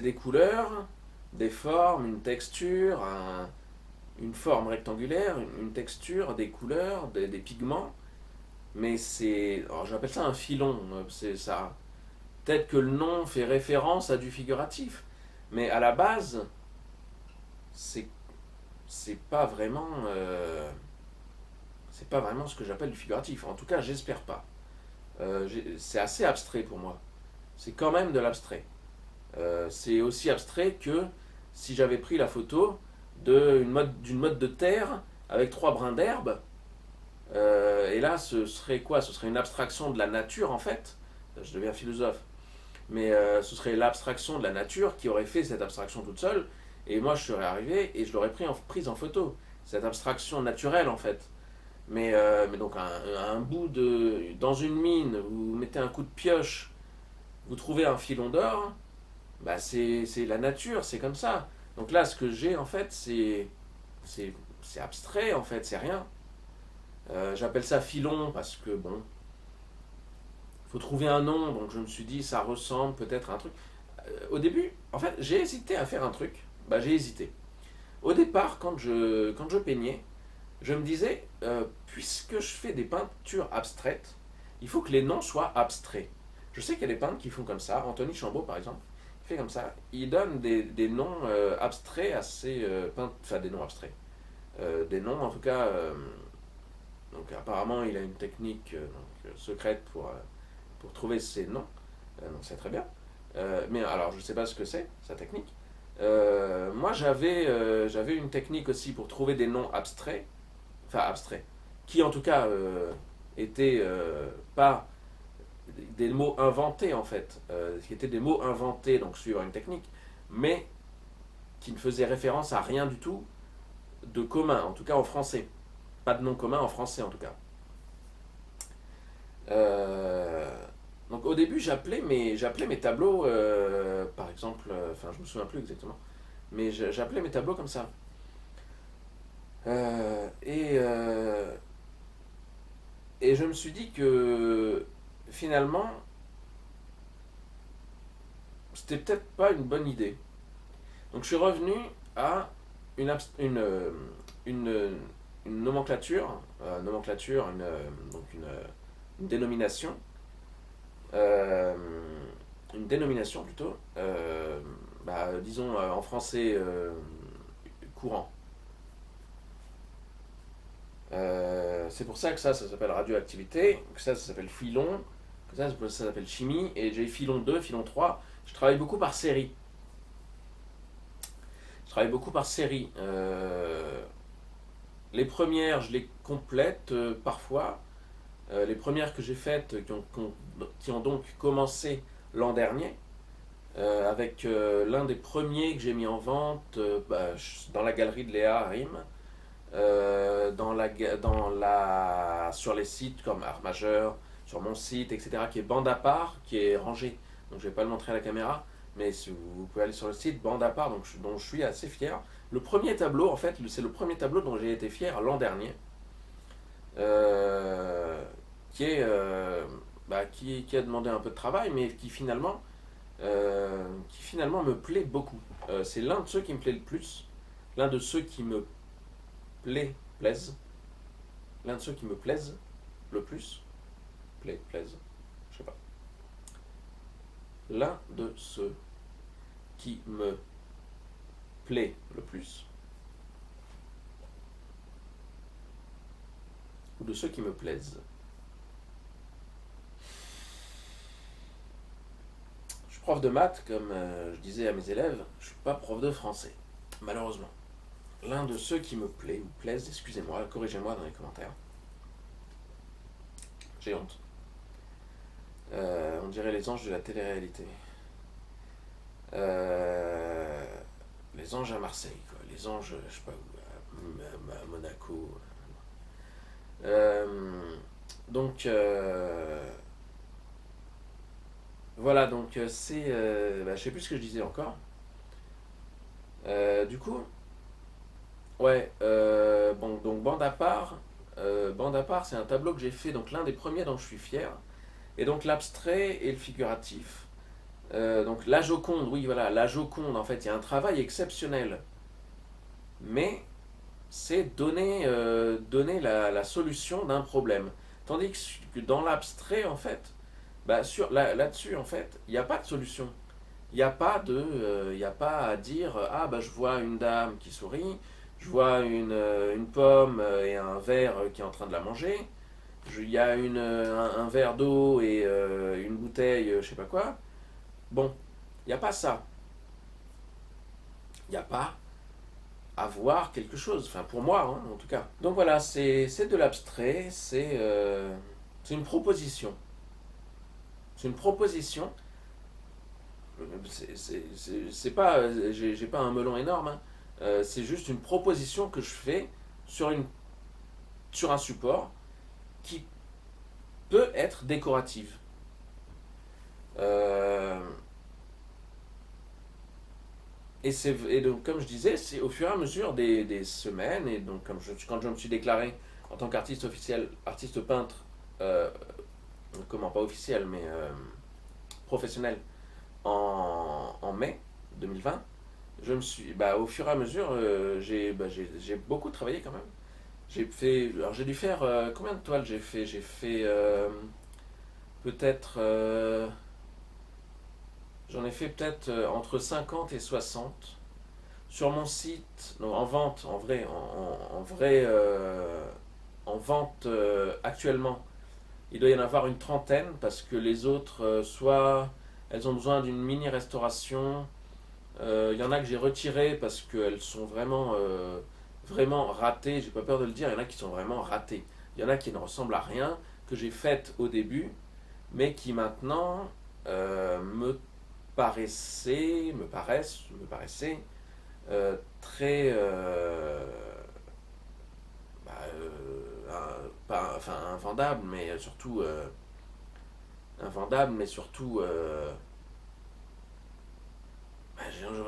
des couleurs, des formes, une texture, une forme rectangulaire, une texture, des couleurs, des pigments. Mais c'est. Alors j'appelle ça un filon. C'est ça. Peut-être que le nom fait référence à du figuratif. Mais à la base, c'est c'est pas vraiment. C'est pas vraiment ce que j'appelle du figuratif. En tout cas, j'espère pas. C'est assez abstrait pour moi. C'est quand même de l'abstrait. C'est aussi abstrait que si j'avais pris la photo d'une mode de terre avec trois brins d'herbe. Et là, ce serait quoi? Ce serait une abstraction de la nature en fait. Je deviens philosophe. Mais ce serait l'abstraction de la nature qui aurait fait cette abstraction toute seule. Et moi, je serais arrivé et je l'aurais prise en photo. cette abstraction naturelle en fait. Mais donc un bout dans une mine, vous mettez un coup de pioche, vous trouvez un filon d'or, bah c'est la nature, c'est comme ça. Donc là, ce que j'ai en fait, c'est c'est abstrait en fait, c'est rien. J'appelle ça filon parce que bon, faut trouver un nom, donc je me suis dit ça ressemble peut-être à un truc. Au début, en fait, j'ai hésité à faire un truc. Bah j'ai hésité. Au départ, quand je peignais, je me disais, puisque je fais des peintures abstraites, il faut que les noms soient abstraits. Je sais qu'il y a des peintres qui font comme ça. Anthony Chambaud, par exemple, il fait comme ça. Il donne des noms abstraits à ses peintres, enfin des noms abstraits. Des noms, en tout cas. Donc apparemment, il a une technique secrète pour trouver ces noms. Donc c'est très bien. Mais alors, je ne sais pas ce que c'est, sa technique. Moi, j'avais une technique aussi pour trouver des noms abstraits, enfin abstraits, qui en tout cas étaient pas des mots inventés en fait, qui étaient des mots inventés donc sur une technique, mais qui ne faisaient référence à rien du tout de commun, en tout cas en français. Pas de nom commun en français en tout cas. Euh, donc au début j'appelais mes tableaux, par exemple, enfin je me souviens plus exactement, mais j'appelais mes tableaux comme ça. Euh, et, euh, et je me suis dit que finalement c'était peut-être pas une bonne idée. Donc je suis revenu à une, une, une nomenclature, donc une dénomination, euh, une dénomination plutôt, disons en français courant. C'est pour ça que ça s'appelle radioactivité, que ça s'appelle filon, que ça s'appelle chimie, et j'ai filon 2 filon 3. Je travaille beaucoup par série. Je travaille beaucoup par série. Les premières, je les complète parfois. Les premières que j'ai faites, qui ont donc commencé l'an dernier, avec l'un des premiers que j'ai mis en vente dans la galerie de Léa à Rime, sur les sites comme Art Majeur, sur mon site, etc., qui est bande à part, qui est rangé. Donc je ne vais pas le montrer à la caméra, mais si vous pouvez aller sur le site, bande à part, dont je suis assez fier. Le premier tableau, en fait, c'est le premier tableau dont j'ai été fier l'an dernier, euh, qui, est, qui a demandé un peu de travail, mais qui finalement me plaît beaucoup. C'est l'un de ceux qui me plaît le plus, l'un de ceux qui me plaisent, l'un de ceux qui me plaisent le plus, plaisent, je sais pas, l'un de ceux qui me plaît le plus, ou de ceux qui me plaisent. Je suis prof de maths, comme je disais à mes élèves, je suis pas prof de français, malheureusement. L'un de ceux qui me plaît ou plaisent, excusez-moi, corrigez-moi dans les commentaires. J'ai honte. On dirait les anges de la télé-réalité. Euh, les anges à Marseille, quoi. Les anges, je sais pas où, à Monaco. Euh, donc, voilà, donc je sais plus ce que je disais encore. Du coup, ouais, bon, donc bande à part, c'est un tableau que j'ai fait, donc l'un des premiers dont je suis fier. Et donc l'abstrait et le figuratif. Donc la Joconde, oui, voilà, la Joconde, en fait, il y a un travail exceptionnel. Mais c'est donner la solution d'un problème. Tandis que dans l'abstrait, en fait, là-dessus, en fait, il n'y a pas de solution. Il y a pas à dire, ah bah je vois une dame qui sourit, je vois une pomme et un verre qui est en train de la manger, il y a un verre d'eau et une bouteille, je sais pas quoi. Bon, il n'y a pas ça. Il n'y a pas à voir quelque chose. Enfin, pour moi, hein, en tout cas. Donc voilà, c'est de l'abstrait, c'est une proposition. C'est une proposition. C'est pas, j'ai pas un melon énorme, hein. C'est juste une proposition que je fais sur, sur un support qui peut être décorative. Et donc, comme je disais, c'est au fur et à mesure des semaines, et donc quand je me suis déclaré en tant qu'artiste officiel, artiste peintre, comment, pas officiel, mais professionnel, en mai 2020, au fur et à mesure, j'ai beaucoup travaillé quand même. Alors j'ai dû faire, combien de toiles j'ai fait? J'ai fait peut-être, j'en ai fait peut-être entre 50 et 60. Sur mon site, non, en vente, en vrai, en vente actuellement, il doit y en avoir une trentaine parce que les autres, soit elles ont besoin d'une mini restauration, il y en a que j'ai retirées parce qu'elles sont vraiment ratées, j'ai pas peur de le dire, il y en a qui sont vraiment ratées. Il y en a qui ne ressemblent à rien, que j'ai faites au début, mais qui maintenant me paraissaient très enfin invendable, mais surtout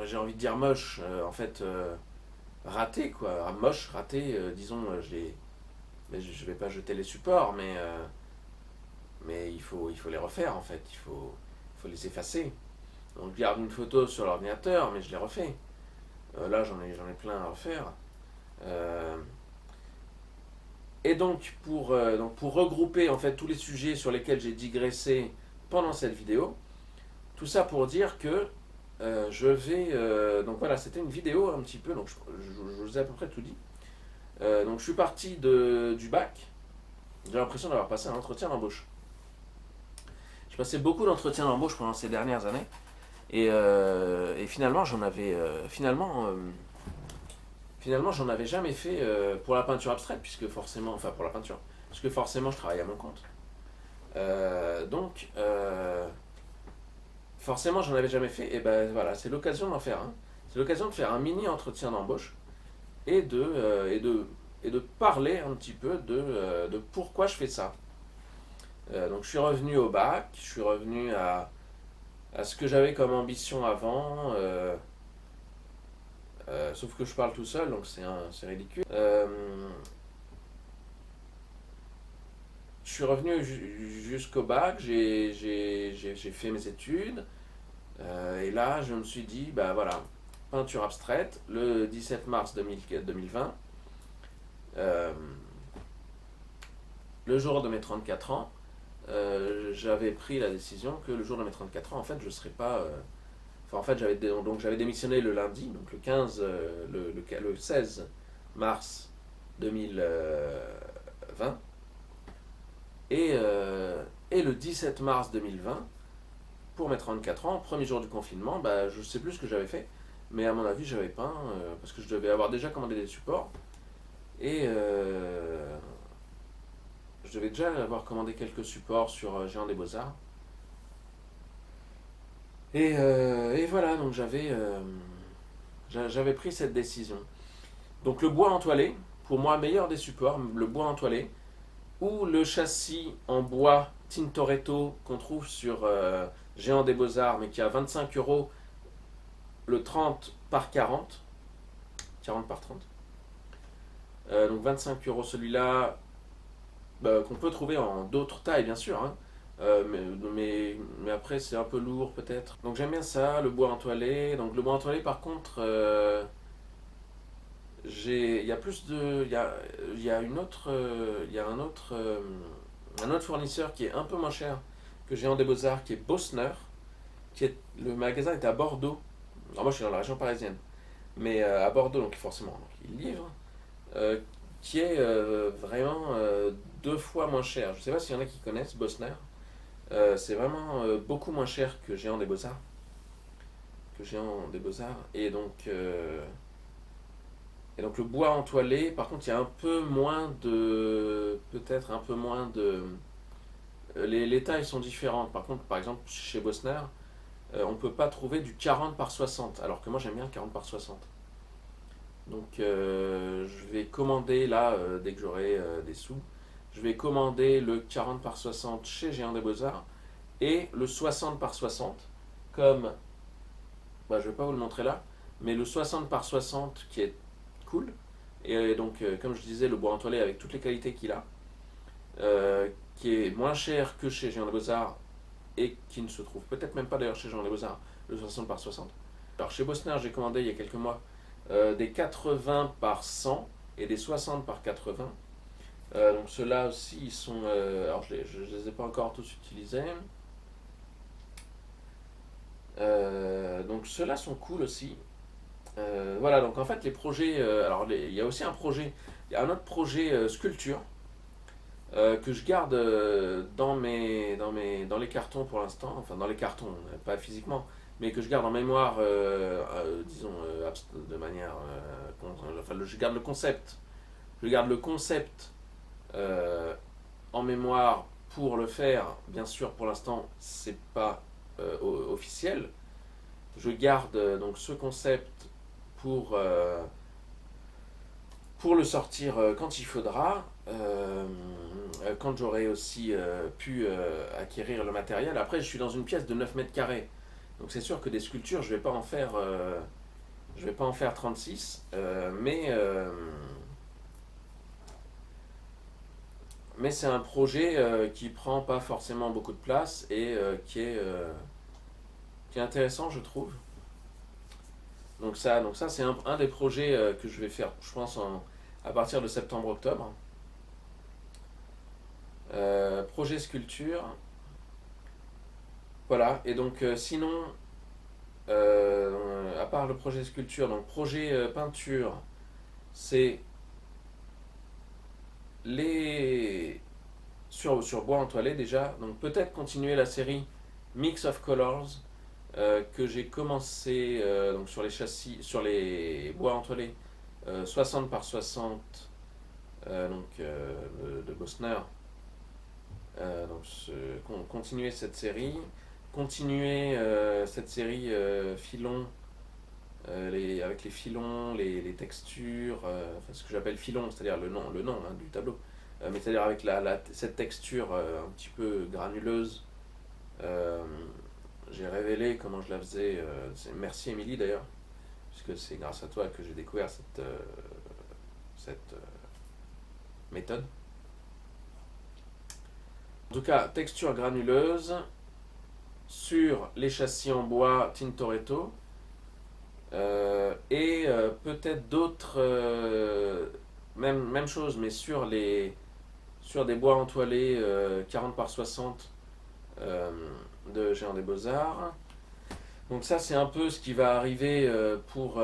j'ai envie de dire moche, en fait raté quoi, moche, raté, disons, mais je vais pas jeter les supports, mais il faut les refaire en fait, il faut les effacer. Donc je garde une photo sur l'ordinateur, mais je les refais. Là j'en ai plein à refaire. Euh, Et donc pour regrouper en fait tous les sujets sur lesquels j'ai digressé pendant cette vidéo, tout ça pour dire que je vais... donc voilà, c'était une vidéo un petit peu, donc je vous ai à peu près tout dit. Donc je suis parti du bac, j'ai l'impression d'avoir passé un entretien d'embauche. J'ai passé beaucoup d'entretiens d'embauche pendant ces dernières années, et finalement j'en avais jamais fait pour la peinture abstraite, puisque forcément, enfin pour la peinture, puisque forcément je travaille à mon compte. Donc, forcément j'en avais jamais fait, et ben voilà, c'est l'occasion d'en faire un. C'est l'occasion de faire un mini entretien d'embauche et de parler un petit peu de pourquoi je fais ça. Donc je suis revenu au bac, je suis revenu à ce que j'avais comme ambition avant. Sauf que je parle tout seul, donc c'est ridicule. Je suis revenu jusqu'au bac, j'ai fait mes études, et là je me suis dit, bah voilà, peinture abstraite, le 17 mars 2020, euh, le jour de mes 34 ans, j'avais pris la décision que le jour de mes 34 ans, en fait, je serais pas. Enfin, en fait, j'avais démissionné le lundi, donc le 15, le 16 mars 2020. Et le 17 mars 2020, pour mes 34 ans, premier jour du confinement, bah, je ne sais plus ce que j'avais fait, mais à mon avis, j'avais peint, parce que je devais avoir déjà commandé des supports, et je devais déjà avoir commandé quelques supports sur Géant des Beaux-Arts. Et voilà, donc j'avais pris cette décision. Donc le bois entoilé, pour moi, meilleur des supports, le bois entoilé, ou le châssis en bois Tintoretto qu'on trouve sur Géant des Beaux-Arts, mais qui a 25 euros le 30 par 40, 40 par 30. Donc 25 euros celui-là, qu'on peut trouver en d'autres tailles, bien sûr, hein. Mais après, c'est un peu lourd peut-être. Donc j'aime bien ça, le bois entoilé. Donc le bois entoilé, par contre, il y a plus de. Il y a une autre. Il y a un autre fournisseur qui est un peu moins cher que Géant des Beaux-Arts, qui est Bosner. Le magasin est à Bordeaux. Alors moi, je suis dans la région parisienne. Mais à Bordeaux, donc forcément, donc, il livre. euh, qui est vraiment deux fois moins cher. Je ne sais pas s'il y en a qui connaissent Bosner. C'est vraiment beaucoup moins cher que Géant des Beaux-Arts. Et donc le bois entoilé, par contre, il y a un peu moins de. Peut-être un peu moins de. Les tailles sont différentes. Par contre, par exemple, chez Bosner, on ne peut pas trouver du 40 par 60, alors que moi j'aime bien le 40 par 60. Donc je vais commander là, dès que j'aurai des sous, je vais commander le 40 par 60 chez Géant des Beaux-Arts et le 60 par 60 comme, bah, je vais pas vous le montrer là, mais le 60 par 60 qui est cool. Et donc, comme je disais, le bois entoilé avec toutes les qualités qu'il a, qui est moins cher que chez Géant des Beaux-Arts et qui ne se trouve peut-être même pas d'ailleurs chez Géant des Beaux-Arts, le 60 par 60. Alors, chez Bosner, j'ai commandé il y a quelques mois des 80 par 100 et des 60 par 80. Donc, ceux-là aussi, ils sont. Alors, je les ai pas encore tous utilisés. Donc, ceux-là sont cool aussi. Voilà, donc en fait, les projets. Alors, il y a aussi un projet. Il y a un autre projet sculpture que je garde dans les cartons pour l'instant, enfin dans les cartons, pas physiquement, mais que je garde en mémoire, disons, de manière, enfin, je garde le concept, euh, en mémoire pour le faire. Bien sûr, pour l'instant, c'est pas officiel. Je garde donc ce concept pour pour le sortir quand il faudra, quand j'aurai aussi pu acquérir le matériel. Après, je suis dans une pièce de 9 mètres carrés. Donc c'est sûr que des sculptures, je vais pas en faire 36, mais c'est un projet qui prend pas forcément beaucoup de place et qui est intéressant, je trouve. Donc ça c'est un des projets que je vais faire, je pense, à partir de septembre-octobre. Projet sculpture. Voilà, et donc sinon, à part le projet sculpture, donc projet peinture, c'est les sur bois entoilé déjà. Donc peut-être continuer la série Mix of Colors que j'ai commencé donc sur les châssis, sur les bois entoilés 60 par 60 de Bosner. Donc continuer cette série, continuer cette série filon, avec les filons, les textures, enfin, ce que j'appelle filon, c'est-à-dire le nom hein, du tableau, mais c'est-à-dire avec cette texture un petit peu granuleuse. Euh, j'ai révélé comment je la faisais. Merci Émilie d'ailleurs, puisque c'est grâce à toi que j'ai découvert cette méthode. En tout cas, texture granuleuse sur les châssis en bois Tintoretto et peut-être d'autres, même chose, mais sur des bois entoilés 40 par 60 euh, de Géant des Beaux-Arts. Donc ça c'est un peu ce qui va arriver pour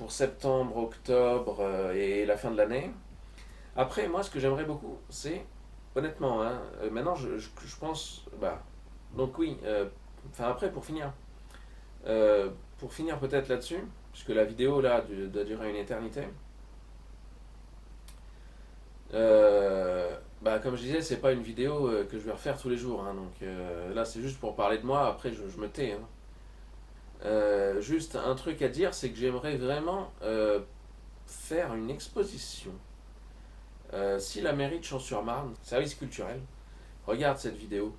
septembre, octobre et la fin de l'année. Après, moi, ce que j'aimerais beaucoup, c'est, honnêtement, hein, maintenant, je pense, bah, donc oui, enfin après, pour finir peut-être là-dessus, puisque la vidéo, là, doit durer une éternité, bah, comme je disais, c'est pas une vidéo que je vais refaire tous les jours, hein, donc là, c'est juste pour parler de moi, après, je me tais, hein. Juste un truc à dire, c'est que j'aimerais vraiment faire une exposition. Si la mairie de Champs-sur-Marne, service culturel, regarde cette vidéo,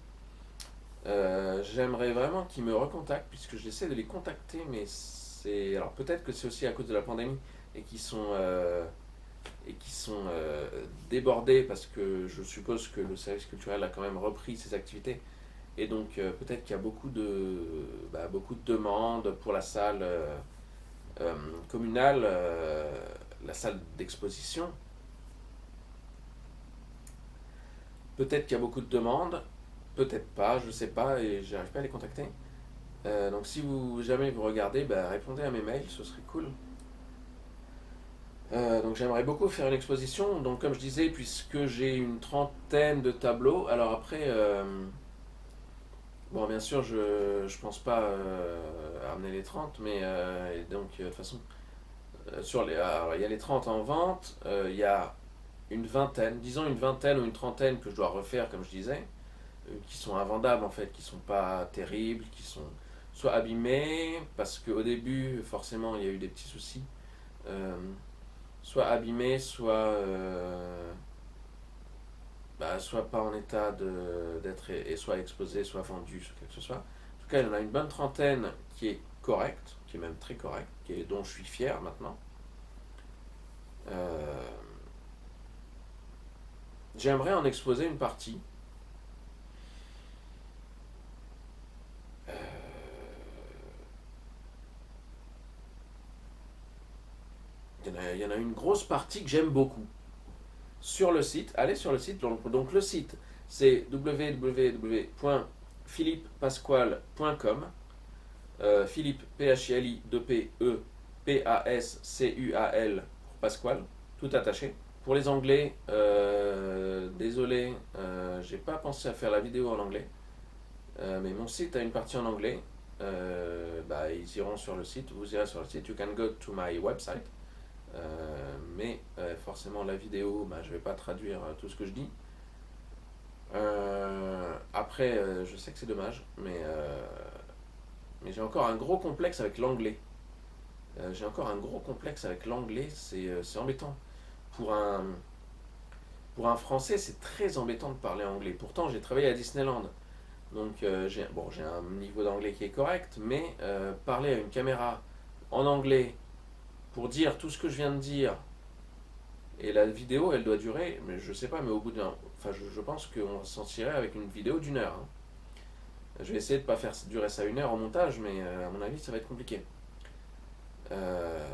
j'aimerais vraiment qu'ils me recontactent, puisque j'essaie de les contacter, mais c'est. Alors peut-être que c'est aussi à cause de la pandémie et qui sont débordés parce que je suppose que le service culturel a quand même repris ses activités. Et donc peut-être qu'il y a beaucoup de demandes pour la salle communale, la salle d'exposition. Peut-être qu'il y a beaucoup de demandes, peut-être pas, je sais pas, et j'arrive pas à les contacter. Donc si jamais vous regardez, bah, répondez à mes mails, ce serait cool. Donc j'aimerais beaucoup faire une exposition, donc comme je disais, puisque j'ai une trentaine de tableaux, alors après, bon bien sûr je pense pas amener les 30, mais et donc de toute façon, alors, il y a les 30 en vente, il y a une vingtaine, disons une vingtaine ou une trentaine que je dois refaire comme je disais, qui sont invendables en fait, qui sont pas terribles, qui sont soit abîmés, parce qu'au début forcément il y a eu des petits soucis, soit abîmé, soit pas en état d'être et soit exposé, soit vendu, soit quelque que ce soit. En tout cas, il y en a une bonne trentaine qui est correcte, qui est même très correcte, dont je suis fier maintenant. Euh, J'aimerais en exposer une partie. Euh, il y en a une grosse partie que j'aime beaucoup. Sur le site, allez sur le site. Donc le site, c'est www.philippepascual.com. Philippe, P-H-I-L-I, 2-P-E, P-A-S-C-U-A-L, pour Pascual, tout attaché. Pour les anglais, désolé, j'ai pas pensé à faire la vidéo en anglais, mais mon site a une partie en anglais. Ils iront sur le site, vous irez sur le site, you can go to my website. Mais forcément la vidéo, je vais pas traduire tout ce que je dis. Après, je sais que c'est dommage, mais j'ai encore un gros complexe avec l'anglais. C'est embêtant. Pour un, pour un Français, c'est très embêtant de parler anglais. Pourtant, j'ai travaillé à Disneyland. Donc, j'ai un niveau d'anglais qui est correct, mais parler à une caméra en anglais pour dire tout ce que je viens de dire, et la vidéo, elle doit durer, mais je sais pas, mais au bout d'un. Enfin, je pense qu'on s'en tirer avec une vidéo d'une heure, hein. Je vais essayer de ne pas faire durer ça une heure en montage, mais à mon avis, ça va être compliqué. Euh,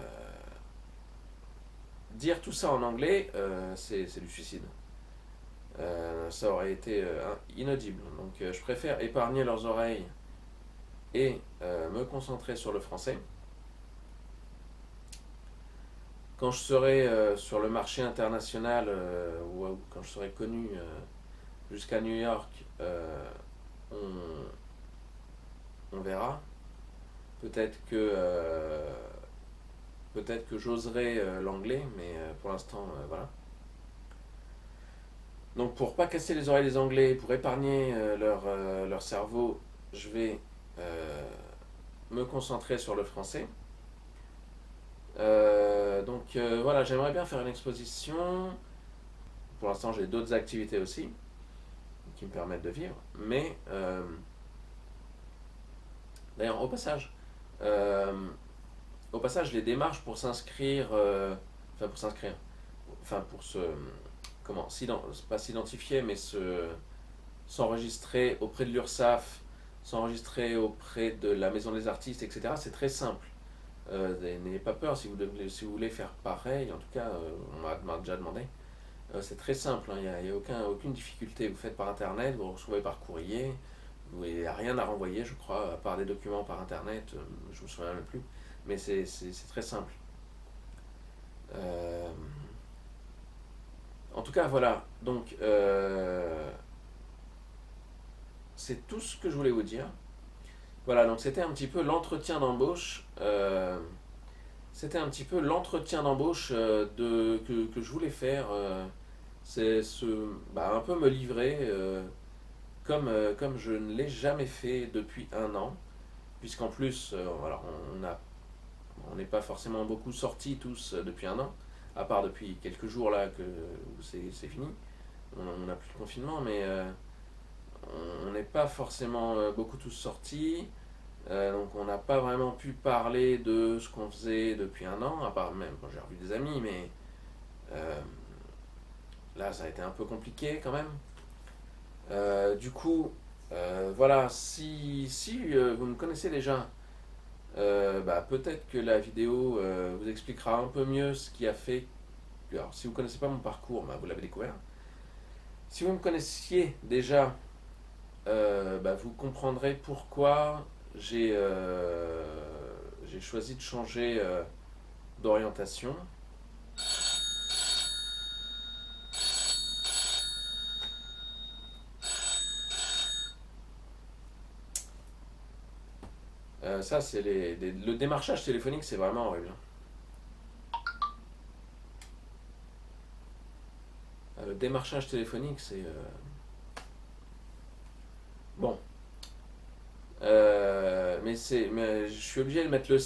Dire tout ça en anglais, c'est du suicide. Ça aurait été inaudible. Donc je préfère épargner leurs oreilles et me concentrer sur le français. Quand je serai sur le marché international, ou quand je serai connu jusqu'à New York, on, on verra. Peut-être que, peut-être que j'oserai l'anglais, mais pour l'instant, voilà. Donc pour pas casser les oreilles des Anglais, pour épargner leur cerveau, je vais me concentrer sur le français. Voilà, j'aimerais bien faire une exposition. Pour l'instant, j'ai d'autres activités aussi qui me permettent de vivre. Mais d'ailleurs, euh, au passage, les démarches pour s'inscrire, pour s'inscrire, pour se, comment, pas s'identifier, mais s'enregistrer auprès de l'URSSAF, s'enregistrer auprès de la Maison des Artistes, etc. C'est très simple. N'ayez pas peur si vous voulez faire pareil, en tout cas, on m'a déjà demandé. C'est très simple, hein, il n'y a aucune difficulté. Vous faites par internet, vous recevez par courrier, il n'y a rien à renvoyer, je crois, à part des documents par internet, je ne me souviens même plus. Mais c'est très simple. Euh, En tout cas, voilà. Donc, c'est tout ce que je voulais vous dire. Voilà, donc c'était un petit peu l'entretien d'embauche. C'était un petit peu l'entretien d'embauche que je voulais faire. C'est un peu me livrer comme je ne l'ai jamais fait depuis un an. Puisqu'en plus, alors on n'est pas forcément beaucoup sortis tous depuis un an, à part depuis quelques jours là où c'est fini. On n'a plus de confinement, mais on n'est pas forcément beaucoup tous sortis. Donc on n'a pas vraiment pu parler de ce qu'on faisait depuis un an, à part même, j'ai revu des amis, mais euh, là ça a été un peu compliqué quand même. Du coup, voilà, si vous me connaissez déjà, peut-être que la vidéo vous expliquera un peu mieux ce qui a fait. Alors, si vous ne connaissez pas mon parcours, vous l'avez découvert. Si vous me connaissiez déjà, vous comprendrez pourquoi j'ai choisi de changer d'orientation. Ça, c'est le démarchage téléphonique, c'est vraiment horrible. Le démarchage téléphonique, c'est bon. Mais mais je suis obligé de mettre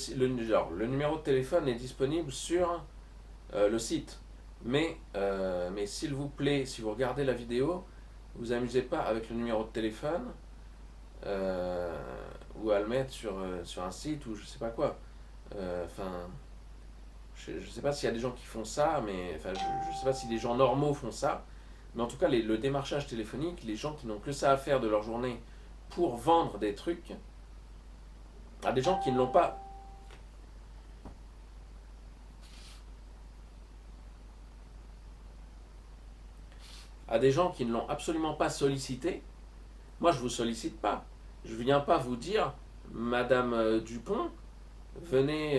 genre, le numéro de téléphone est disponible sur le site. Mais s'il vous plaît, si vous regardez la vidéo, vous amusez pas avec le numéro de téléphone euh, ou à le mettre sur un site ou je sais pas quoi. Enfin, je sais pas s'il y a des gens qui font ça, mais enfin, je sais pas si les gens normaux font ça. Mais en tout cas, le démarchage téléphonique, les gens qui n'ont que ça à faire de leur journée pour vendre des trucs à des gens qui ne l'ont pas. À des gens qui ne l'ont absolument pas sollicité. Moi, je vous sollicite pas. Je viens pas vous dire, Madame Dupont, venez.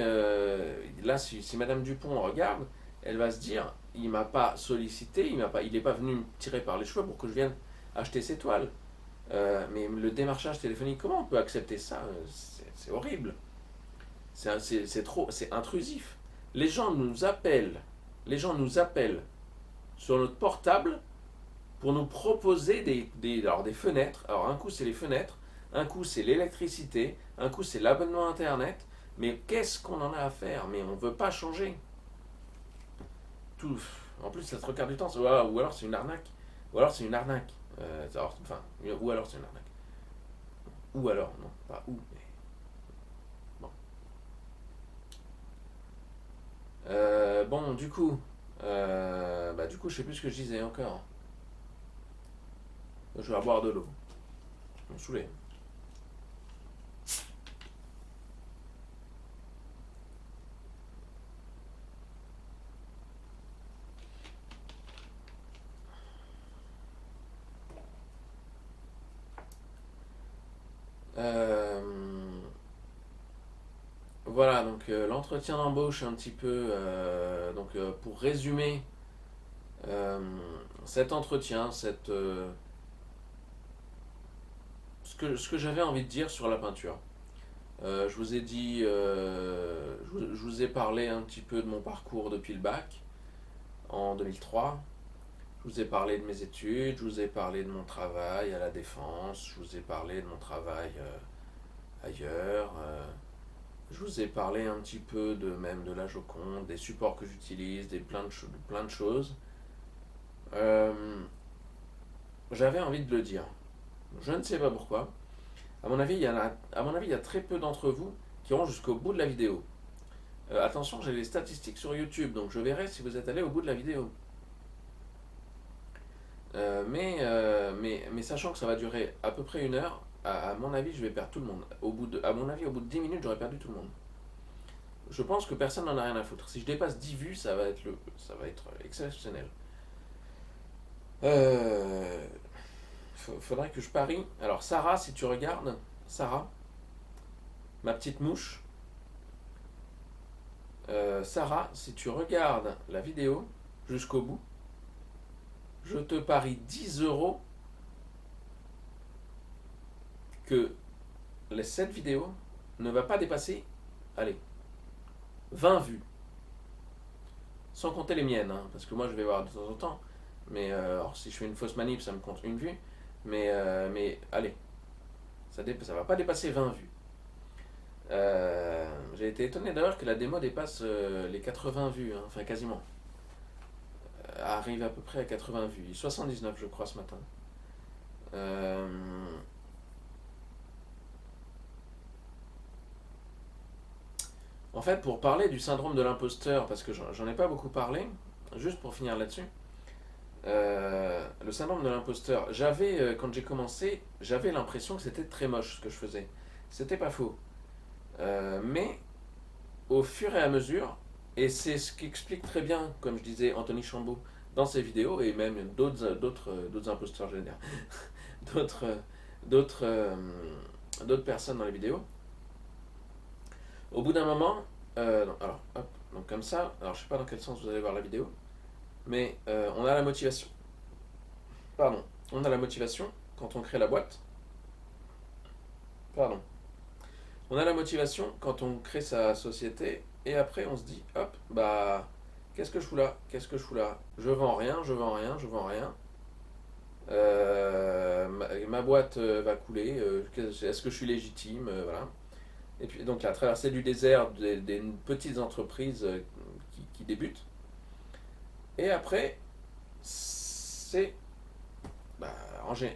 Là, si Madame Dupont regarde, elle va se dire, il m'a pas sollicité, il n'est pas venu me tirer par les cheveux pour que je vienne acheter ses toiles. Mais le démarchage téléphonique, comment on peut accepter ça? C'est horrible. C'est trop, c'est intrusif. Les gens nous appellent, les gens nous appellent sur notre portable pour nous proposer alors des fenêtres. Alors un coup c'est les fenêtres, un coup c'est l'électricité, un coup c'est l'abonnement internet. Mais qu'est-ce qu'on en a à faire? Mais on ne veut pas changer. Tout. En plus ça se regarde du temps. Ou alors c'est une arnaque. Ou alors c'est une arnaque. Enfin, ou alors c'est une arnaque. Ou alors, non, pas ou, mais bon. Bon, du coup, je sais plus ce que je disais encore. Je vais boire de l'eau. Je m'en saoulais. Euh, voilà, donc l'entretien d'embauche un petit peu. Pour résumer euh, cet entretien, ce que j'avais envie de dire sur la peinture. Je vous ai dit, je vous ai parlé un petit peu de mon parcours depuis le bac en 2003. Je vous ai parlé de mes études, je vous ai parlé de mon travail à la Défense, je vous ai parlé de mon travail ailleurs, je vous ai parlé un petit peu même de la Joconde, des supports que j'utilise, plein de choses. Euh, J'avais envie de le dire. Je ne sais pas pourquoi. À mon avis, il y a très peu d'entre vous qui iront jusqu'au bout de la vidéo. Attention, j'ai les statistiques sur YouTube, donc je verrai si vous êtes allé au bout de la vidéo. Mais sachant que ça va durer à peu près une heure, à mon avis, je vais perdre tout le monde. À mon avis, au bout de 10 minutes, j'aurais perdu tout le monde. Je pense que personne n'en a rien à foutre. Si je dépasse 10 vues, ça va être exceptionnel. Euh, Faudrait que je parie. Alors, Sarah, si tu regardes, Sarah, ma petite mouche, Sarah, si tu regardes la vidéo jusqu'au bout, je te parie 10 € que cette vidéo ne va pas dépasser, allez, 20 vues. Sans compter les miennes, hein, parce que moi je vais voir de temps en temps. Mais alors, si je fais une fausse manip, ça me compte une vue. Mais allez, ça va pas dépasser 20 vues. J'ai été étonné d'ailleurs que la démo dépasse les 80 vues, hein, enfin quasiment. Arrive à peu près à 80 vues. 79 je crois ce matin. Euh, En fait, pour parler du syndrome de l'imposteur, parce que j'en ai pas beaucoup parlé, juste pour finir là-dessus, le syndrome de l'imposteur, quand j'ai commencé, j'avais l'impression que c'était très moche ce que je faisais. C'était pas faux. Mais au fur et à mesure, et c'est ce qui explique très bien, comme je disais, Anthony Chambaud dans ses vidéos, et même d'autres imposteurs, je veux dire, d'autres, d'autres, euh, d'autres personnes dans les vidéos, au bout d'un moment, alors, hop, donc comme ça, alors je sais pas dans quel sens vous allez voir la vidéo, mais on a la motivation. Pardon, on a la motivation quand on crée la boîte. Pardon. On a la motivation quand on crée sa société et après on se dit, hop, bah, qu'est-ce que je fous là? Qu'est-ce que je fous là? Je vends rien, je vends rien, je vends rien. Ma boîte va couler. Est-ce que je suis légitime? Voilà. Et puis donc la traversée du désert des petites entreprises qui débutent. Et après, c'est bah, enfin,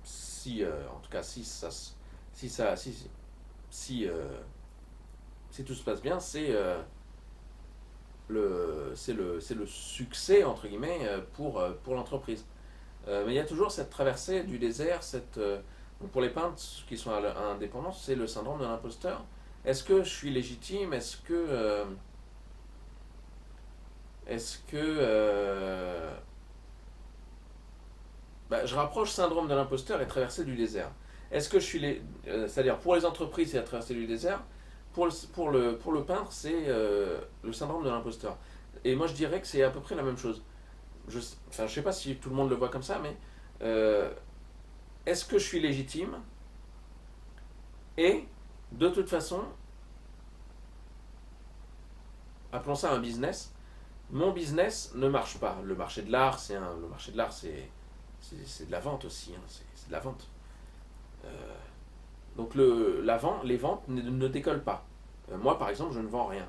si en tout cas si ça si, si tout se passe bien, c'est le succès entre guillemets pour l'entreprise. Mais il y a toujours cette traversée du désert, donc pour les peintres qui sont indépendants, c'est le syndrome de l'imposteur. Est-ce que je suis légitime? Est-ce que bah, je rapproche syndrome de l'imposteur et traversée du désert. Est-ce que je suis c'est-à-dire pour les entreprises, c'est la traversée du désert. Pour le peintre, c'est le syndrome de l'imposteur. Et moi, je dirais que c'est à peu près la même chose. Enfin, je sais pas si tout le monde le voit comme ça, mais euh, est-ce que je suis légitime? Et de toute façon, appelons ça un business. Mon business ne marche pas. Le marché de l'art, le marché de l'art, c'est de la vente aussi. Hein, c'est de la vente. Euh, donc les ventes ne décollent pas. Moi, par exemple, je ne vends rien.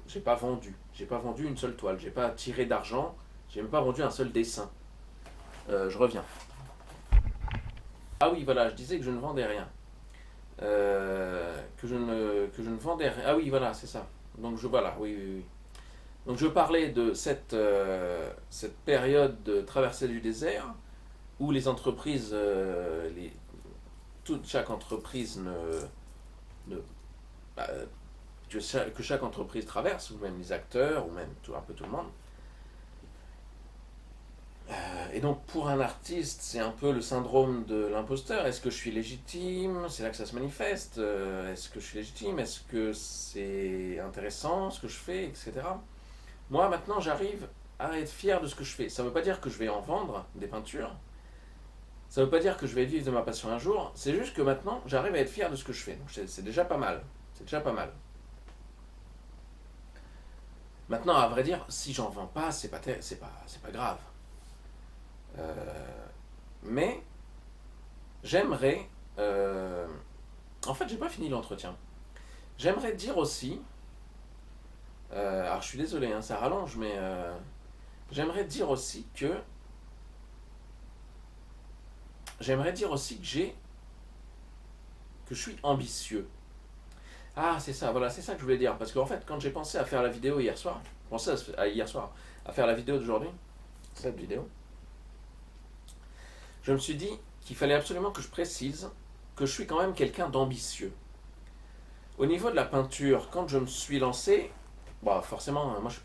J'ai pas vendu. J'ai pas vendu une seule toile. J'ai pas tiré d'argent. J'ai même pas vendu un seul dessin. Je reviens. Ah oui, voilà, je disais que je ne vendais rien. Que je ne vendais rien. Ah oui, voilà, c'est ça. Donc voilà, oui, oui, oui. Donc je parlais de cette période de traversée du désert où les entreprises, chaque entreprise ne bah, que chaque entreprise traverse, ou même les acteurs, ou même un peu tout le monde. Et donc pour un artiste, c'est un peu le syndrome de l'imposteur. Est-ce que je suis légitime? C'est là que ça se manifeste. Est-ce que je suis légitime? Est-ce que c'est intéressant ce que je fais, etc. Moi maintenant j'arrive à être fier de ce que je fais. Ça ne veut pas dire que je vais en vendre des peintures. Ça ne veut pas dire que je vais vivre de ma passion un jour. C'est juste que maintenant j'arrive à être fier de ce que je fais. Donc c'est déjà pas mal. C'est déjà pas mal. Maintenant, à vrai dire, si j'en vends pas, c'est pas grave. Euh, mais j'aimerais. En fait, j'ai pas fini l'entretien. J'aimerais dire aussi. Alors, je suis désolé, hein, ça rallonge, mais j'aimerais dire aussi que. J'aimerais dire aussi que je suis ambitieux. Ah, c'est ça, voilà, c'est ça que je voulais dire. Parce qu'en fait, quand j'ai pensé à faire la vidéo hier soir, pensé à hier soir, à faire la vidéo d'aujourd'hui, cette vidéo, je me suis dit qu'il fallait absolument que je précise que je suis quand même quelqu'un d'ambitieux. Au niveau de la peinture, quand je me suis lancé, bah forcément, moi je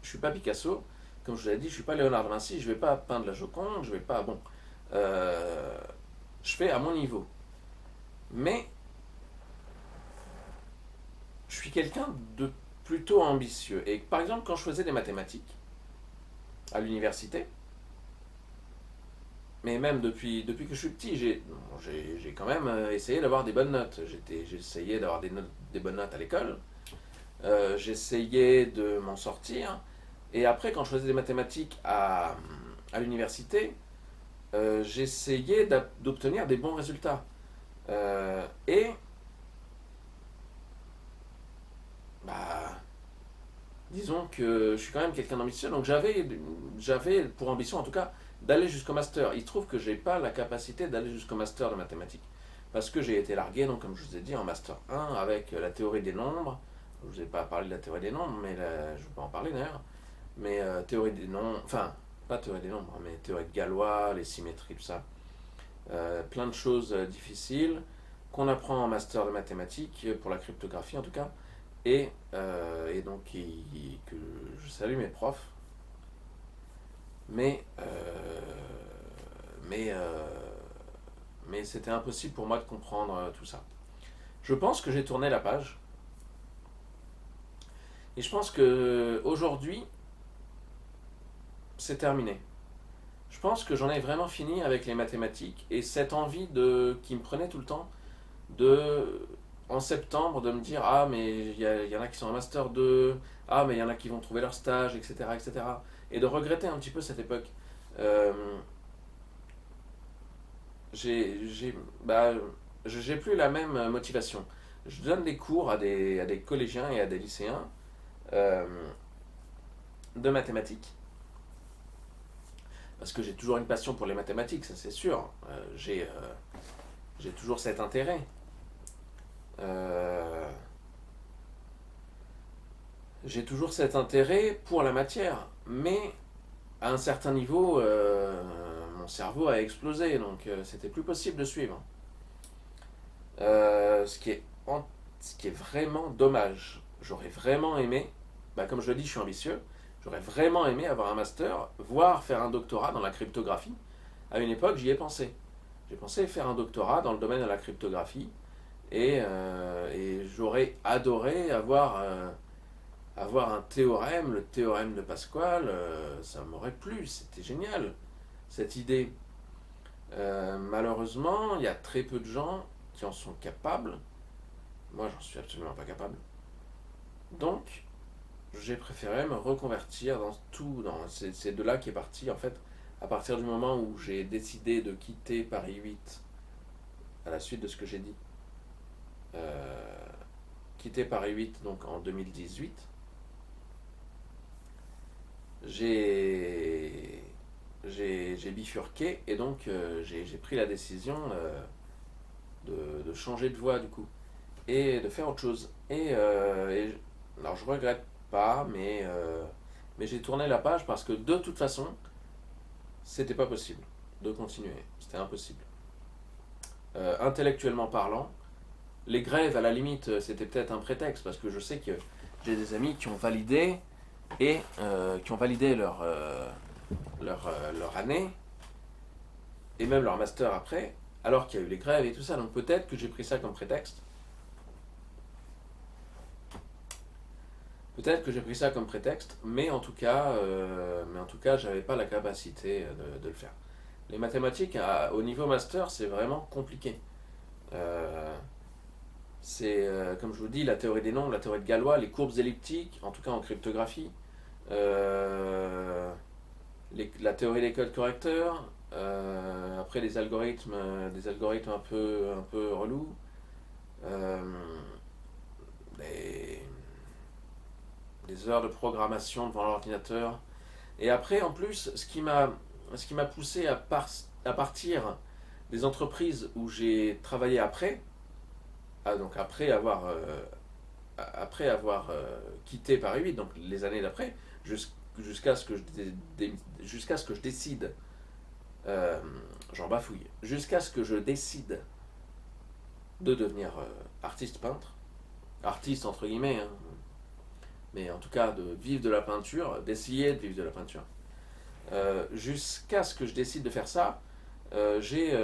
suis pas Picasso, comme je vous l'ai dit, je suis pas Léonard de Vinci, je vais pas peindre la Joconde, je vais pas, bon, euh, je fais à mon niveau. Mais je suis quelqu'un de plutôt ambitieux. Et par exemple, quand je faisais des mathématiques à l'université, mais même depuis que je suis petit, j'ai quand même essayé d'avoir des bonnes notes. J'essayais d'avoir des bonnes notes à l'école. J'essayais de m'en sortir. Et après, quand je faisais des mathématiques à l'université, j'essayais d'obtenir des bons résultats. Et bah, disons que je suis quand même quelqu'un d'ambitieux, donc j'avais pour ambition en tout cas d'aller jusqu'au master. Il se trouve que j'ai pas la capacité d'aller jusqu'au master de mathématiques. Parce que j'ai été largué, donc comme je vous ai dit, en master 1 avec la théorie des nombres. Je ne vous ai pas parlé de la théorie des nombres, mais je ne vais pas en parler d'ailleurs. Mais théorie des nombres, enfin, pas théorie des nombres, mais théorie de Galois, les symétries, tout ça. Plein de choses difficiles qu'on apprend en master de mathématiques, pour la cryptographie en tout cas. Et donc, que je salue mes profs, mais, mais, euh, mais c'était impossible pour moi de comprendre tout ça. Je pense que j'ai tourné la page, et je pense que aujourd'hui, c'est terminé. Je pense que j'en ai vraiment fini avec les mathématiques et cette envie qui me prenait tout le temps de, en septembre, de me dire ah mais y en a qui sont en master 2, ah mais il y en a qui vont trouver leur stage, etc., etc. Et cetera. Et de regretter un petit peu cette époque. Euh, j'ai, j'ai, bah, j'ai plus la même motivation. Je donne des cours à des collégiens et à des lycéens euh, de mathématiques, parce que j'ai toujours une passion pour les mathématiques, ça c'est sûr. J'ai toujours cet intérêt. Euh, j'ai toujours cet intérêt pour la matière, mais à un certain niveau, mon cerveau a explosé, donc c'était plus possible de suivre. Euh, ce, qui est, ce qui est vraiment dommage. J'aurais vraiment aimé, bah, comme je le dis, je suis ambitieux, j'aurais vraiment aimé avoir un master, voire faire un doctorat dans la cryptographie. À une époque, j'y ai pensé. J'ai pensé faire un doctorat dans le domaine de la cryptographie et j'aurais adoré avoir un théorème, le théorème de Pascal, ça m'aurait plu, c'était génial cette idée. Malheureusement, il y a très peu de gens qui en sont capables. Moi, j'en suis absolument pas capable. Donc, j'ai préféré me reconvertir dans tout. C'est de là qu'est parti, en fait, à partir du moment où j'ai décidé de quitter Paris 8, à la suite de ce que j'ai dit, euh, quitter Paris 8 donc en 2018, j'ai j'ai bifurqué et donc j'ai pris la décision de changer de voie du coup et de faire autre chose. Alors je regrette pas, mais j'ai tourné la page parce que de toute façon, c'était pas possible de continuer. C'était impossible. Intellectuellement parlant, les grèves, à la limite, c'était peut-être un prétexte parce que je sais que j'ai des amis qui ont validé et qui ont validé leur année et même leur master après, alors qu'il y a eu les grèves et tout ça. Donc peut-être que j'ai pris ça comme prétexte. Peut-être que j'ai pris ça comme prétexte, mais en tout cas, j'avais pas la capacité de le faire. Les mathématiques au niveau master, c'est vraiment compliqué. Euh, comme je vous dis, la théorie des nombres, la théorie de Galois, les courbes elliptiques, en tout cas en cryptographie, euh, la théorie des codes correcteurs, après des algorithmes un peu relous, euh, des, des heures de programmation devant l'ordinateur. Et après, en plus, ce qui m'a poussé à partir des entreprises où j'ai travaillé après, donc après avoir quitté Paris 8, donc les années d'après, jusqu'à ce que jusqu'à ce que je décide, j'en bafouille, jusqu'à ce que je décide de devenir artiste peintre, artiste entre guillemets, hein, mais en tout cas de vivre de la peinture, d'essayer de vivre de la peinture. Jusqu'à ce que je décide de faire ça, j'ai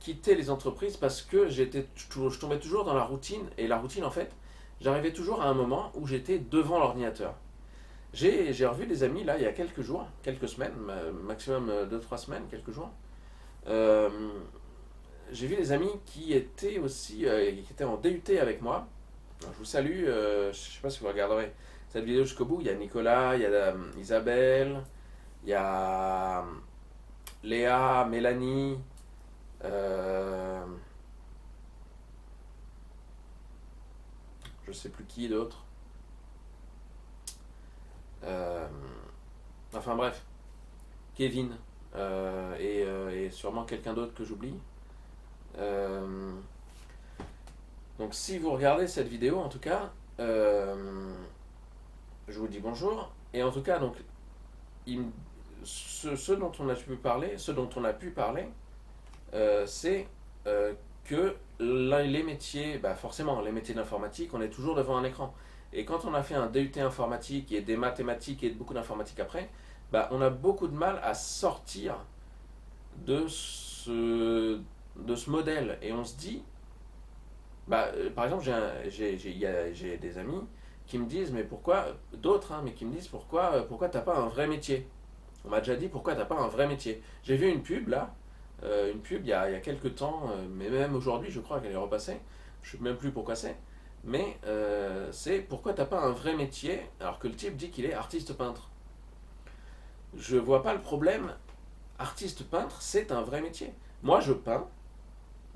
quitté les entreprises parce que je tombais toujours dans la routine, et la routine en fait, j'arrivais toujours à un moment où j'étais devant l'ordinateur. J'ai revu des amis là il y a quelques jours, quelques semaines, maximum 2 3 semaines, quelques jours. Euh, j'ai vu des amis qui étaient aussi qui étaient en DUT avec moi. Alors, je vous salue, je ne sais pas si vous regarderez cette vidéo jusqu'au bout. Il y a Nicolas, il y a Isabelle, il y a Léa, Mélanie, euh, je sais plus qui d'autre. Euh, enfin bref, Kevin et sûrement quelqu'un d'autre que j'oublie. Euh, donc si vous regardez cette vidéo, en tout cas, je vous dis bonjour. Et en tout cas, donc, il, ce dont on a pu parler, c'est que les métiers, bah forcément, les métiers d'informatique, on est toujours devant un écran. Et quand on a fait un DUT informatique et des mathématiques et beaucoup d'informatique après, bah, on a beaucoup de mal à sortir de de ce modèle. Et on se dit, bah, par exemple, j'ai des amis qui me disent, mais pourquoi, d'autres, hein, mais qui me disent, pourquoi t'as pas un vrai métier. On m'a déjà dit, pourquoi t'as pas un vrai métier. J'ai vu une pub là, une pub il y a quelques temps, mais même aujourd'hui, je crois qu'elle est repassée. Je ne sais même plus pourquoi c'est. Mais c'est pourquoi t'as pas un vrai métier alors que le type dit qu'il est artiste peintre. Je vois pas le problème. Artiste peintre, c'est un vrai métier. Moi, je peins.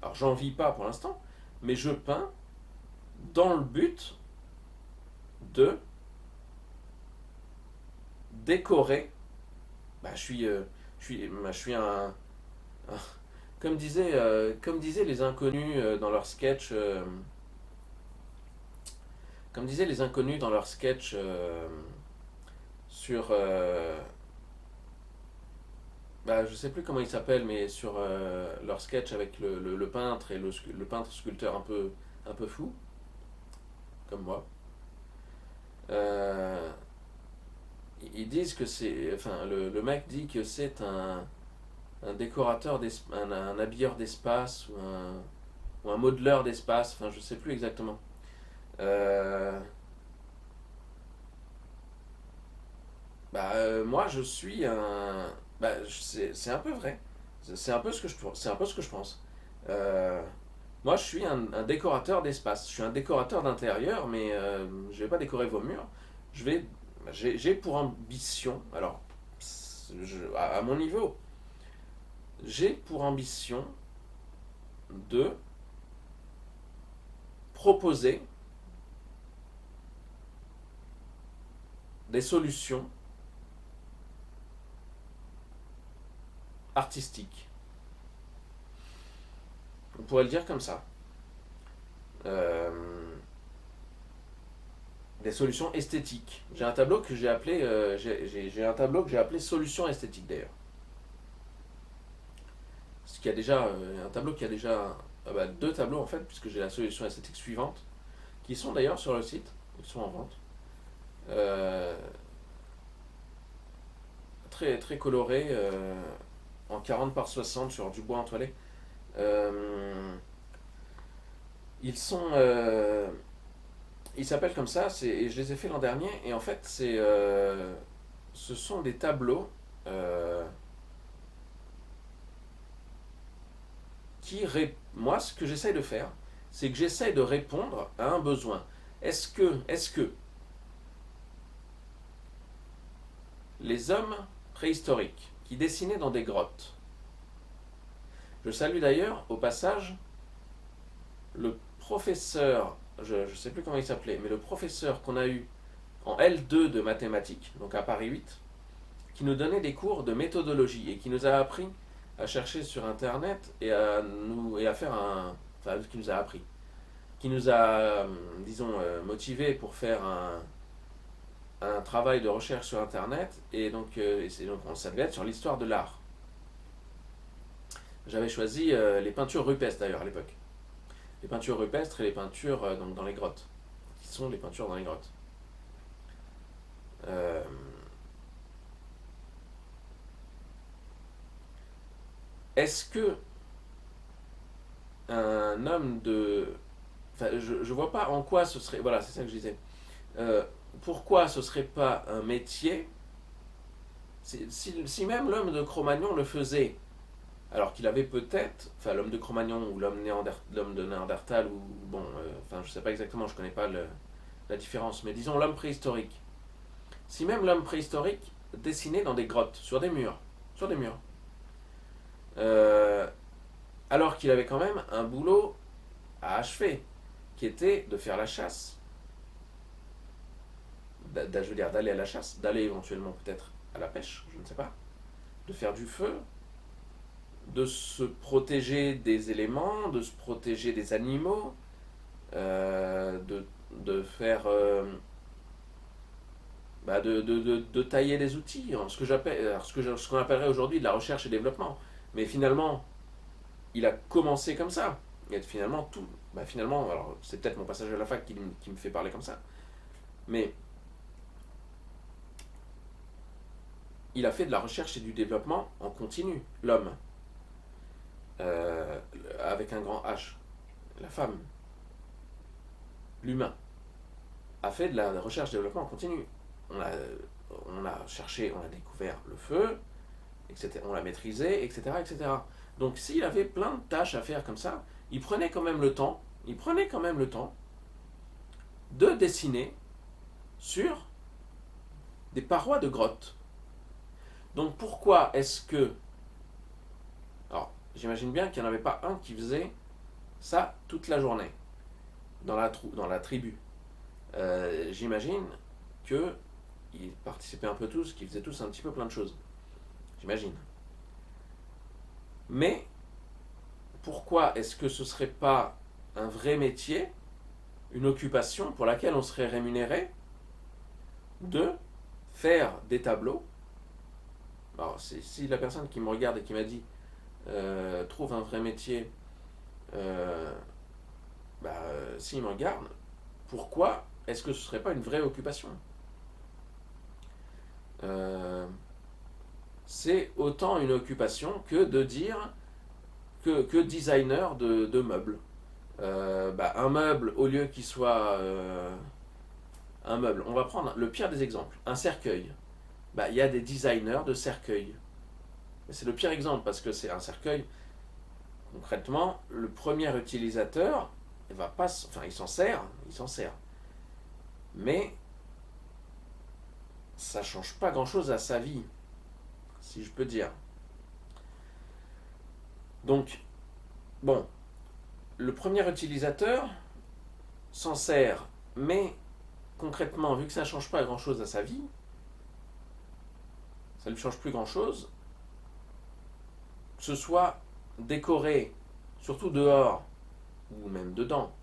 Alors j'en vis pas pour l'instant, mais je peins dans le but de décorer. Je suis un- comme disaient les inconnus dans leur sketch, comme disaient les inconnus dans leur sketch sur, je sais plus comment il s'appelle, mais sur leur sketch avec le peintre et le peintre sculpteur un peu fou, comme moi. Euh, Ils disent que c'est, enfin, le mec dit que c'est un décorateur, un habilleur d'espace ou un modeleur d'espace, enfin, je sais plus exactement. Euh, Moi, je suis un, c'est un peu vrai. C'est un peu ce que c'est un peu ce que je pense. Euh, Moi, je suis un décorateur d'espace. Je suis un décorateur d'intérieur, mais je vais pas décorer vos murs. Je vais, j'ai pour ambition, alors, à mon niveau, j'ai pour ambition de proposer des solutions artistiques. On pourrait le dire comme ça. Euh, des solutions esthétiques. J'ai un tableau que j'ai appelé, j'ai un tableau que j'ai appelé solution esthétique d'ailleurs. Ce qui a déjà, un tableau qui a déjà deux tableaux en fait, puisque j'ai la solution esthétique suivante, qui sont d'ailleurs sur le site, ils sont en vente. Euh, très coloré, en 40 par 60 sur du bois entoilé. Euh, ils sont, ils s'appellent comme ça, et je les ai fait l'an dernier, et en fait ce sont des tableaux euh, moi ce que j'essaye de faire, c'est que j'essaye de répondre à un besoin. Est-ce que les hommes préhistoriques qui dessinaient dans des grottes, je salue d'ailleurs au passage le professeur, je ne sais plus comment il s'appelait, mais le professeur qu'on a eu en L2 de mathématiques, donc à Paris 8, qui nous donnait des cours de méthodologie et qui nous a appris à chercher sur internet et à faire un. Enfin, qui nous a appris. Qui nous a, disons, motivés pour faire un travail de recherche sur internet. Et donc ça devait être sur l'histoire de l'art. J'avais choisi les peintures rupestres d'ailleurs à l'époque. Les peintures rupestres et les peintures donc dans les grottes. Qui sont les peintures dans les grottes. Euh, Est-ce que un homme de. Enfin, je vois pas en quoi ce serait. Voilà, c'est ça que je disais. Euh, Pourquoi ce serait pas un métier si même l'homme de Cro-Magnon le faisait, alors qu'il avait peut-être. Enfin, l'homme de Cro-Magnon ou l'homme de Néandertal, ou. Bon, enfin, je sais pas exactement, je connais pas la différence, mais disons l'homme préhistorique. Si même l'homme préhistorique dessinait dans des grottes, sur des murs, sur des murs, euh, alors qu'il avait quand même un boulot à achever, qui était de faire la chasse, je veux dire d'aller à la chasse, d'aller éventuellement peut-être à la pêche, je ne sais pas, de faire du feu, de se protéger des éléments, de se protéger des animaux, de faire, de tailler des outils, hein, ce qu'on appellerait aujourd'hui de la recherche et développement. Mais finalement, il a commencé comme ça. Et finalement, finalement, alors c'est peut-être mon passage à la fac qui me fait parler comme ça, mais il a fait de la recherche et du développement en continu, l'homme, euh, avec un grand H. La femme, l'humain, a fait de la recherche et développement en continu. On a cherché, on a découvert le feu, etc. On l'a maîtrisé, etc., etc. Donc s'il avait plein de tâches à faire comme ça, il prenait quand même le temps de dessiner sur des parois de grottes. Donc pourquoi est-ce que... Alors, j'imagine bien qu'il n'y en avait pas un qui faisait ça toute la journée, dans la tribu. J'imagine qu'ils participaient un peu tous, qu'ils faisaient tous un petit peu plein de choses. J'imagine. Mais pourquoi est-ce que ce ne serait pas un vrai métier, une occupation pour laquelle on serait rémunéré de faire des tableaux? Alors, si la personne qui me regarde et qui m'a dit trouve un vrai métier, s'il me regarde, pourquoi est-ce que ce ne serait pas une vraie occupation? C'est autant une occupation que de dire que designer de meubles. Un meuble, au lieu qu'il soit un meuble, on va prendre le pire des exemples, un cercueil. Il y a des designers de cercueils. C'est le pire exemple parce que c'est un cercueil. Concrètement, le premier utilisateur, il va pas, enfin, il s'en sert. Mais ça change pas grand-chose à sa vie, si je peux dire. Donc, bon, le premier utilisateur s'en sert, mais concrètement, vu que ça ne change pas grand-chose à sa vie, ça ne lui change plus grand-chose, que ce soit décoré, surtout dehors, ou même dedans,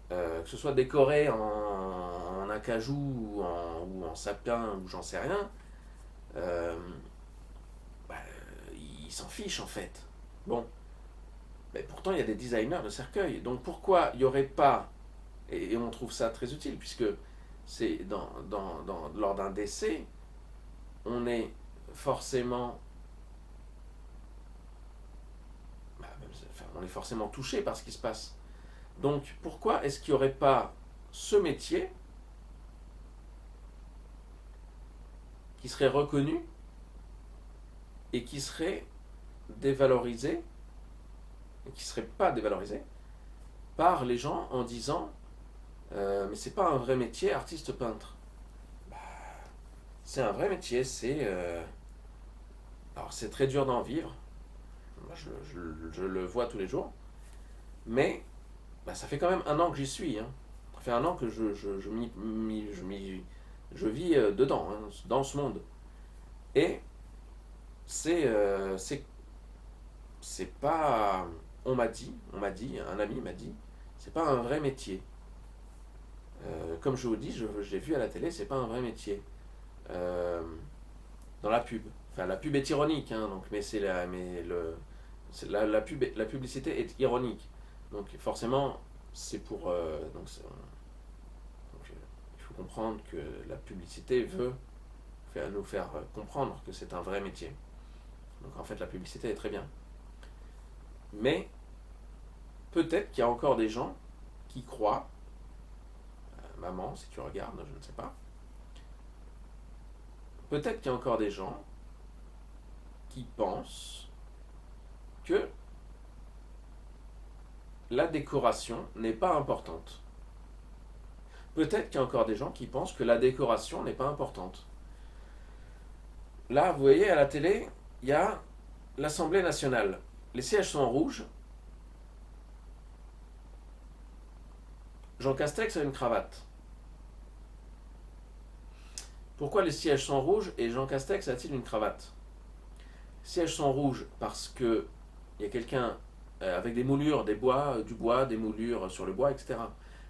que ce soit décoré en acajou ou en sapin, ou j'en sais rien, euh, il s'en fiche en fait. Bon, mais pourtant il y a des designers de cercueils, donc pourquoi il n'y aurait pas, et on trouve ça très utile, puisque c'est lors d'un décès, on est forcément on est forcément touché par ce qui se passe. Donc pourquoi est-ce qu'il n'y aurait pas ce métier qui serait reconnu et qui serait dévalorisé, et qui ne serait pas dévalorisé par les gens en disant mais c'est pas un vrai métier, artiste peintre. C'est un vrai métier, alors c'est très dur d'en vivre. Moi, je le vois tous les jours, mais ça fait quand même un an que j'y suis. Hein. Ça fait un an que je vis dedans, hein, dans ce monde. Et c'est pas. On m'a dit, un ami m'a dit, c'est pas un vrai métier. Comme je vous dis, je l'ai vu à la télé, c'est pas un vrai métier. Dans la pub. Enfin, la pub est ironique, hein, donc, mais la publicité est ironique. Donc forcément, c'est pour. Il faut comprendre que la publicité veut nous faire comprendre que c'est un vrai métier. Donc en fait, la publicité est très bien. Mais peut-être qu'il y a encore des gens qui croient, maman, si tu regardes, je ne sais pas, peut-être qu'il y a encore des gens qui pensent que la décoration n'est pas importante. Peut-être qu'il y a encore des gens qui pensent que la décoration n'est pas importante. Là, vous voyez, à la télé, il y a l'Assemblée nationale. Les sièges sont en rouge. Jean Castex a une cravate. Pourquoi les sièges sont rouges et Jean Castex a-t-il une cravate? Les sièges sont rouges parce que il y a quelqu'un avec des moulures, du bois, des moulures sur le bois, etc.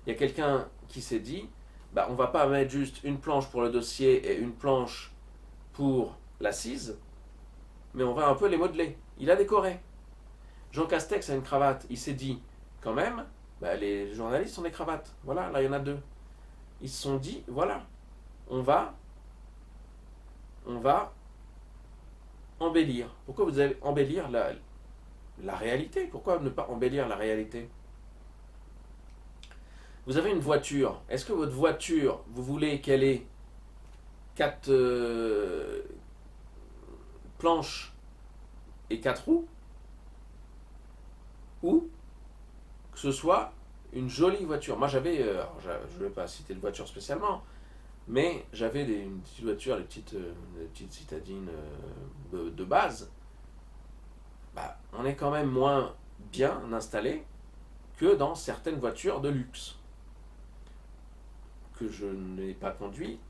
Il y a quelqu'un qui s'est dit, on va pas mettre juste une planche pour le dossier et une planche pour l'assise, mais on va un peu les modeler. Il a décoré. Jean Castex a une cravate. Il s'est dit, quand même, les journalistes ont des cravates. Voilà, là il y en a deux. Ils se sont dit, voilà, on va embellir. Pourquoi vous allez embellir la réalité? Pourquoi ne pas embellir la réalité? Vous avez une voiture. Est-ce que votre voiture, vous voulez qu'elle ait 4 planches et 4 roues? Ou que ce soit une jolie voiture? Moi j'avais, je ne vais pas citer de voiture spécialement, mais j'avais une petite voiture, des petites citadines de base. On est quand même moins bien installé que dans certaines voitures de luxe que je n'ai pas conduites,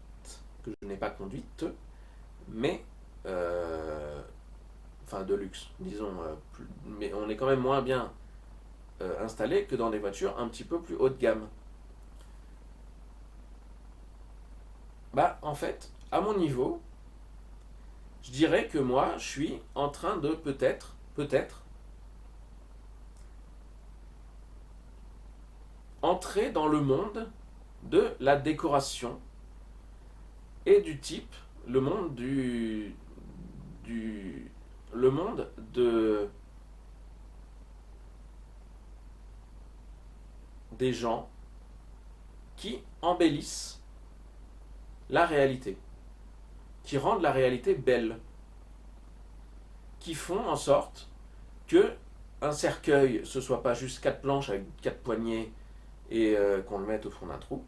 mais enfin de luxe, disons, mais on est quand même moins bien installé que dans des voitures un petit peu plus haut de gamme. Bah, en fait, à mon niveau, je dirais que moi, je suis en train de peut-être, entrer dans le monde de la décoration et du type, le monde le monde des gens qui embellissent la réalité, qui rendent la réalité belle, qui font en sorte que un cercueil, ce soit pas juste 4 planches avec 4 poignées et qu'on le mette au fond d'un trou,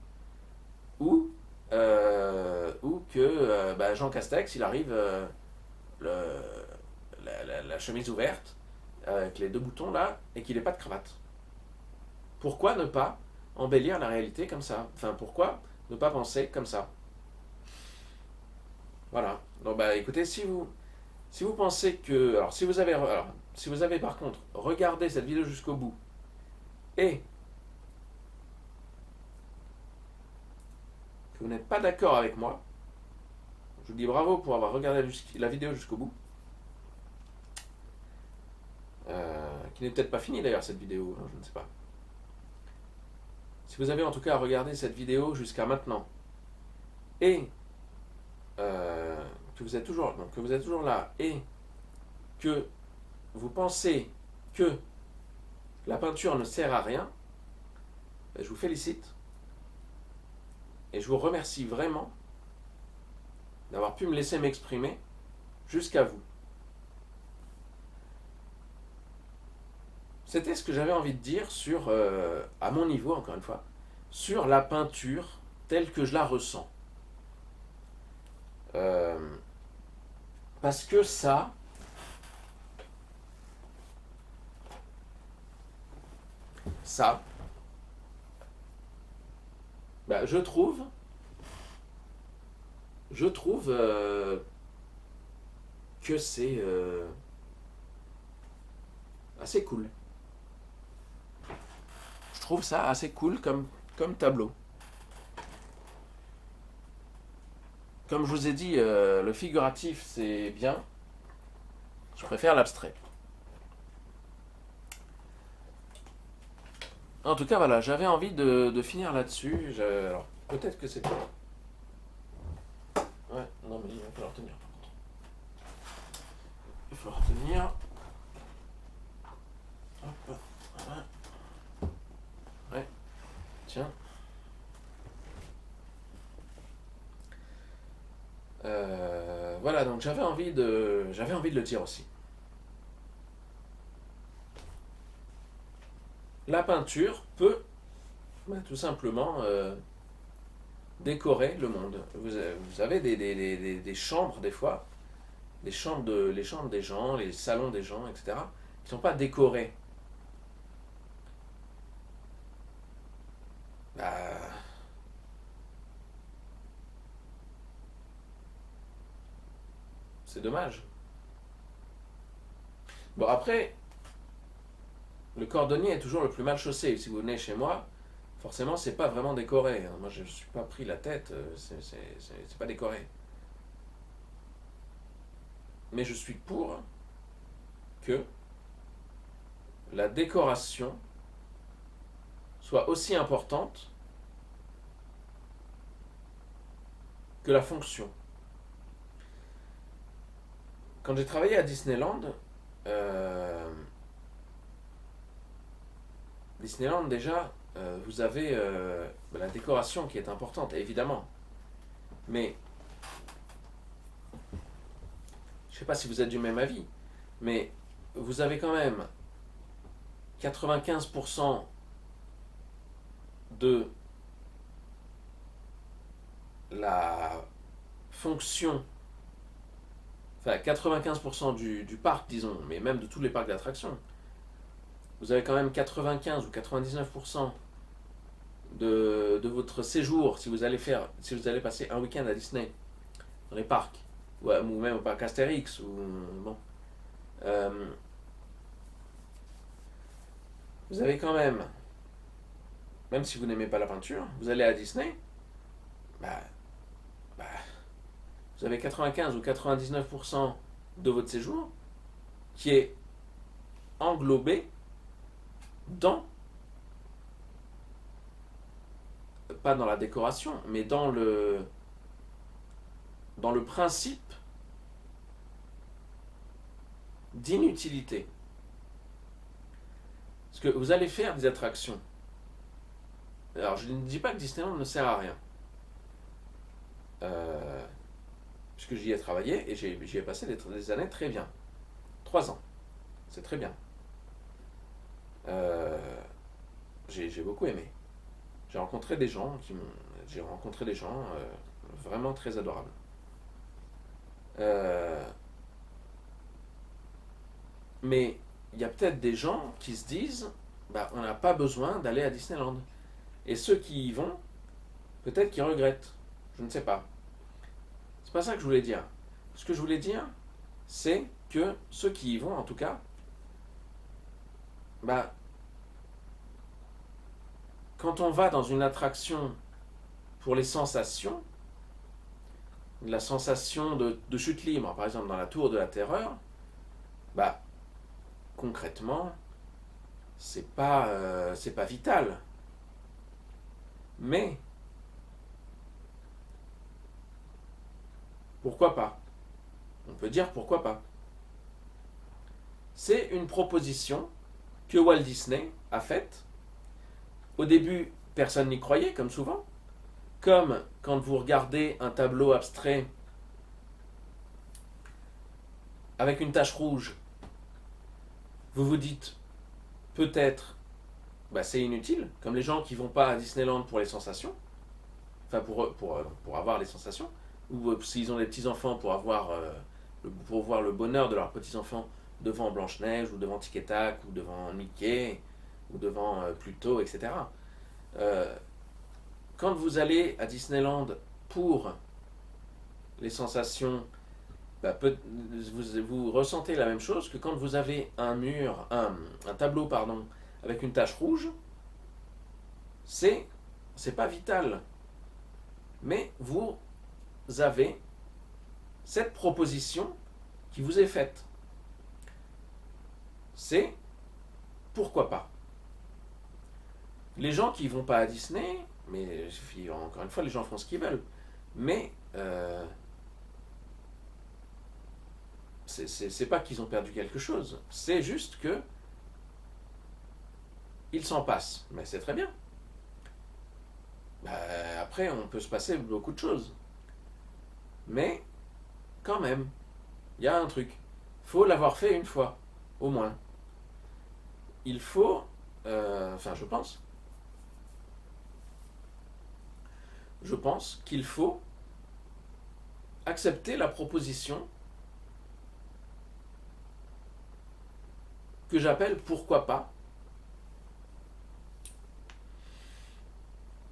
ou que bah, Jean Castex, il arrive le, la chemise ouverte avec les 2 boutons là et qu'il n'ait pas de cravate. Pourquoi ne pas embellir la réalité comme ça? Enfin, pourquoi ne pas penser comme ça? Voilà. Donc bah écoutez, si vous pensez que, si vous avez par contre regardé cette vidéo jusqu'au bout et que vous n'êtes pas d'accord avec moi, je vous dis bravo pour avoir regardé la vidéo jusqu'au bout. Qui n'est peut-être pas finie d'ailleurs cette vidéo, hein, je ne sais pas. Si vous avez en tout cas regardé cette vidéo jusqu'à maintenant et que vous êtes toujours là et que vous pensez que la peinture ne sert à rien, je vous félicite et je vous remercie vraiment d'avoir pu me laisser m'exprimer jusqu'à vous. C'était ce que j'avais envie de dire sur, à mon niveau encore une fois, sur la peinture telle que je la ressens. Parce que ça, bah, je trouve que c'est assez cool. Je trouve ça assez cool comme tableau. Comme je vous ai dit, le figuratif c'est bien. Je préfère l'abstrait. En tout cas, voilà, j'avais envie de finir là-dessus. Alors, peut-être que c'est... Ouais, non mais il va falloir tenir par contre. Il va falloir tenir. Hop, voilà. Ouais, tiens. Voilà, donc j'avais envie de le dire aussi. La peinture peut tout simplement décorer le monde. Vous avez des chambres des fois, les chambres des gens, les salons des gens, etc., qui ne sont pas décorés. Bah, c'est dommage. Bon, après, le cordonnier est toujours le plus mal chaussé. Si vous venez chez moi, forcément, c'est pas vraiment décoré. Moi, je ne suis pas pris la tête, c'est pas décoré. Mais je suis pour que la décoration soit aussi importante que la fonction. Quand j'ai travaillé à Disneyland, déjà, vous avez la décoration qui est importante, évidemment. Mais, je ne sais pas si vous êtes du même avis, mais vous avez quand même 95% de la fonction, enfin 95% du parc, disons, mais même de tous les parcs d'attractions, vous avez quand même 95 ou 99% de votre séjour, si vous allez passer un week-end à Disney, dans les parcs, ou même au parc Astérix, ou bon, euh, vous avez quand même si vous n'aimez pas la peinture, vous allez à Disney, bah, bah, vous avez 95 ou 99% de votre séjour qui est englobé dans, pas dans la décoration, mais dans le principe d'inutilité. Parce que vous allez faire des attractions. Alors je ne dis pas que Disneyland ne sert à rien. Euh, Puisque j'y ai travaillé et j'y ai passé des années très bien. 3 ans. C'est très bien. Euh, j'ai beaucoup aimé. J'ai rencontré des gens vraiment très adorables. Euh, mais il y a peut-être des gens qui se disent, bah, on n'a pas besoin d'aller à Disneyland. Et ceux qui y vont, peut-être qu'ils regrettent. Je ne sais pas. C'est pas ça que je voulais dire. Ce que je voulais dire, c'est que ceux qui y vont, en tout cas, bah, quand on va dans une attraction pour les sensations, la sensation de chute libre, par exemple dans la tour de la terreur, bah, concrètement, c'est pas vital. Mais pourquoi pas? On peut dire pourquoi pas. C'est une proposition que Walt Disney a faite. Au début, personne n'y croyait, comme souvent. Comme quand vous regardez un tableau abstrait avec une tache rouge, vous vous dites peut-être bah, c'est inutile, comme les gens qui vont pas à Disneyland pour les sensations, enfin pour avoir les sensations, ou s'ils ont des petits-enfants pour voir le bonheur de leurs petits-enfants devant Blanche-Neige, ou devant Tic et Tac, ou devant Mickey, ou devant Pluto, etc. Euh, Quand vous allez à Disneyland pour les sensations, bah, vous ressentez la même chose que quand vous avez un tableau pardon, avec une tache rouge, c'est pas vital, mais vous avez cette proposition qui vous est faite. C'est pourquoi pas. Les gens qui vont pas à Disney, mais encore une fois, les gens font ce qu'ils veulent, mais c'est pas qu'ils ont perdu quelque chose, c'est juste que ils s'en passent. Mais c'est très bien. Bah, après, on peut se passer beaucoup de choses. Mais, quand même, il y a un truc. Faut l'avoir fait une fois, au moins. Il faut, enfin je pense qu'il faut accepter la proposition que j'appelle pourquoi pas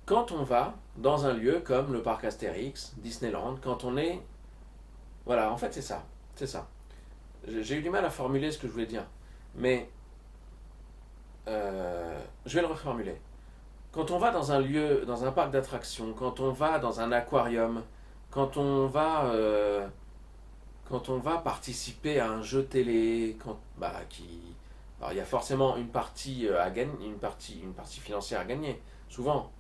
quand on va dans un lieu comme le parc Astérix, Disneyland, quand on est... Voilà, en fait c'est ça, c'est ça. J'ai eu du mal à formuler ce que je voulais dire, mais je vais le reformuler. Quand on va dans un lieu, dans un parc d'attractions, quand on va dans un aquarium, quand on va, euh, quand on va participer à un jeu télé, alors il y a forcément une partie à gagner, une partie financière à gagner, souvent.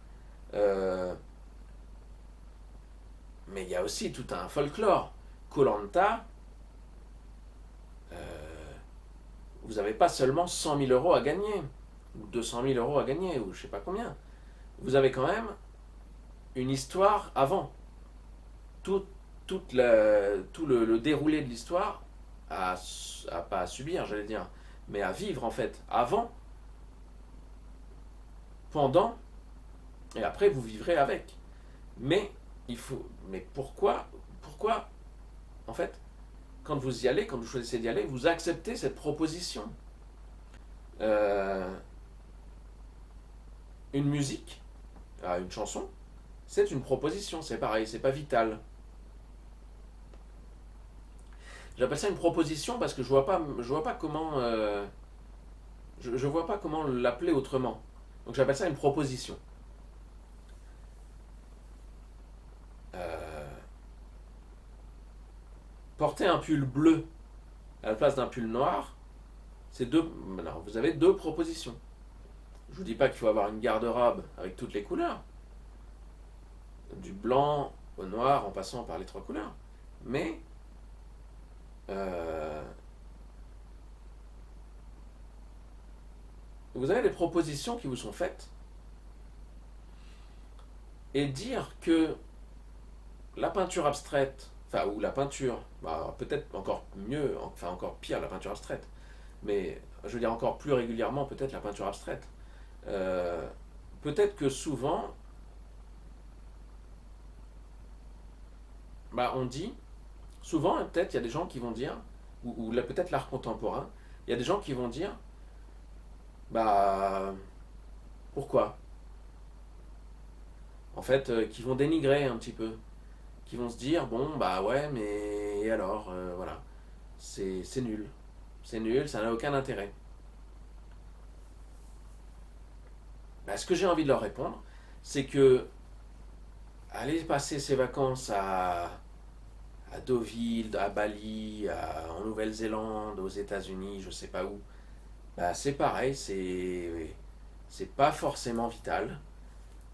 Euh, mais il y a aussi tout un folklore. Koh Lanta, vous n'avez pas seulement 100 000 € à gagner, ou 200 000 € à gagner, ou je sais pas combien. Vous avez quand même une histoire avant. Tout, tout le déroulé de l'histoire pas à subir, j'allais dire, mais à vivre en fait, avant, pendant, et après vous vivrez avec. Mais mais pourquoi, en fait, quand vous y allez, quand vous choisissez d'y aller, vous acceptez cette proposition. Euh, une musique, une chanson, c'est une proposition, c'est pareil, c'est pas vital. J'appelle ça une proposition parce que je vois pas comment, je vois pas comment l'appeler autrement. Donc j'appelle ça une proposition. Euh, porter un pull bleu à la place d'un pull noir, c'est deux. Alors, vous avez deux propositions. Je vous dis pas qu'il faut avoir une garde-robe avec toutes les couleurs, du blanc au noir en passant par les trois couleurs. Mais euh, vous avez des propositions qui vous sont faites et dire que la peinture abstraite, enfin, ou la peinture, bah, peut-être encore mieux, enfin encore pire la peinture abstraite, mais je veux dire encore plus régulièrement peut-être la peinture abstraite. Euh, peut-être que souvent, bah, on dit, souvent peut-être il y a des gens qui vont dire, ou peut-être l'art contemporain, il y a des gens qui vont dire, bah pourquoi? En fait, qui vont dénigrer un petit peu, qui vont se dire, bon bah ouais, mais et alors, voilà, c'est nul. C'est nul, ça n'a aucun intérêt. Bah, ce que j'ai envie de leur répondre, c'est que aller passer ses vacances à Deauville, à Bali, en Nouvelle-Zélande, aux États-Unis, je sais pas où, bah, c'est pareil, c'est pas forcément vital.